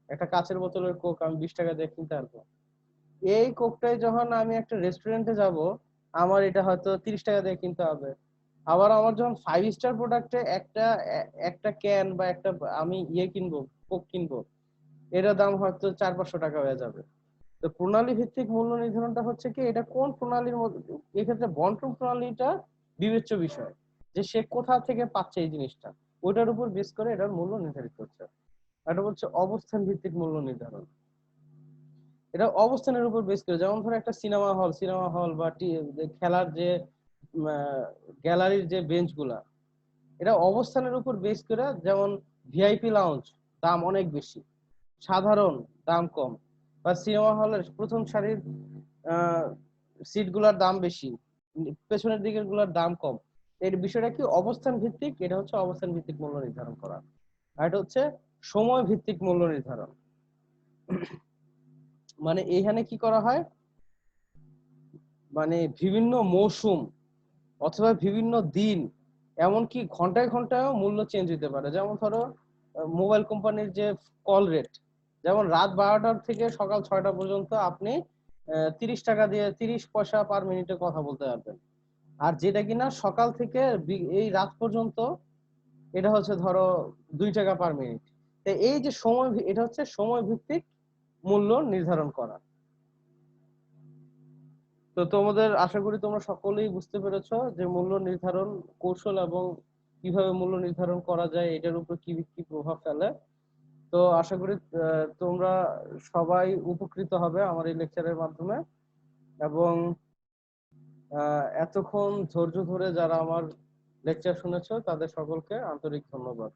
একটা কাঁচের বোতলের কোক আমি 20 টাকা দিয়ে কিনতে পারবো। এই কোকটাই যখন আমি একটা রেস্টুরেন্টে যাব, আমার এটা হয়তো 30 টাকা দিয়ে কিনতে হবে। আবার আমার যখন 5 স্টার প্রোডাক্টে একটা ক্যান বা একটা আমি কিনবো, কোক কিনবো, এটার দাম হয়তো 400-500 টাকা হয়ে যাবে। তো প্রণালী ভিত্তিক মূল্য নির্ধারণটা হচ্ছে কি, এটা কোন প্রণালীর মধ্যে, এক্ষেত্রে বন্টন প্রণালীটা বিবেচ্য বিষয়, যে সে কোথা থেকে পাচ্ছে এই জিনিসটা, ওইটার উপর বেস করে এটার মূল্য নির্ধারিত হচ্ছে। এটা হচ্ছে অবস্থান ভিত্তিক মূল্য নির্ধারণ। এটা অবস্থানের উপর বেস করে, যেমন ধরো একটা সিনেমা হল বা খেলার যে গ্যালারির যে বেঞ্চ গুলা, এটা অবস্থানের উপর বেস করে, যেমন ভিআইপি লাউঞ্জ দাম অনেক বেশি, সাধারণ দাম কম, বা সিনেমা হলের প্রথম সারির সিট গুলার দাম বেশি, পেছনের দিকের গুলার দাম কম। এর বিষয়টা কি অবস্থান ভিত্তিক, এটা হচ্ছে অবস্থান ভিত্তিক মূল্য নির্ধারণ করা। আর এটা হচ্ছে সময় ভিত্তিক মূল্য নির্ধারণ। মানে এখানে কি করা হয়, মানে বিভিন্ন মৌসুম অথবা বিভিন্ন দিন, এমনকি ঘন্টায় ঘন্টায়ও মূল্য চেঞ্জ হতে পারে। যেমন ধরো মোবাইল কোম্পানির যে কল রেট, যেমন রাত 12টার থেকে সকাল 6টা পর্যন্ত আপনি 30 টাকা দিয়ে 30 পয়সা পার মিনিটে কথা বলতে পারবেন। আর যেটা কিনা সকাল থেকে এই রাত পর্যন্ত, এটা হচ্ছে ধরো 2 টাকা পার মিনিট। তো এই যে সময়, এটা হচ্ছে সময় ভিত্তিক মূল্য নির্ধারণ করা। তো তোমাদের আশা করি তোমরা সকলেই বুঝতে পেরেছো যে মূল্য নির্ধারণ কৌশল এবং কিভাবে মূল্য নির্ধারণ করা যায়, এটার উপর কি কি প্রভাব ফেলে। তো আশা করি তোমরা সবাই উপকৃত হবে আমার এই লেকচারের মাধ্যমে। এবং এতক্ষণ ধৈর্য ধরে যারা আমার লেকচার শুনেছো তাদের সকলকে আন্তরিক ধন্যবাদ।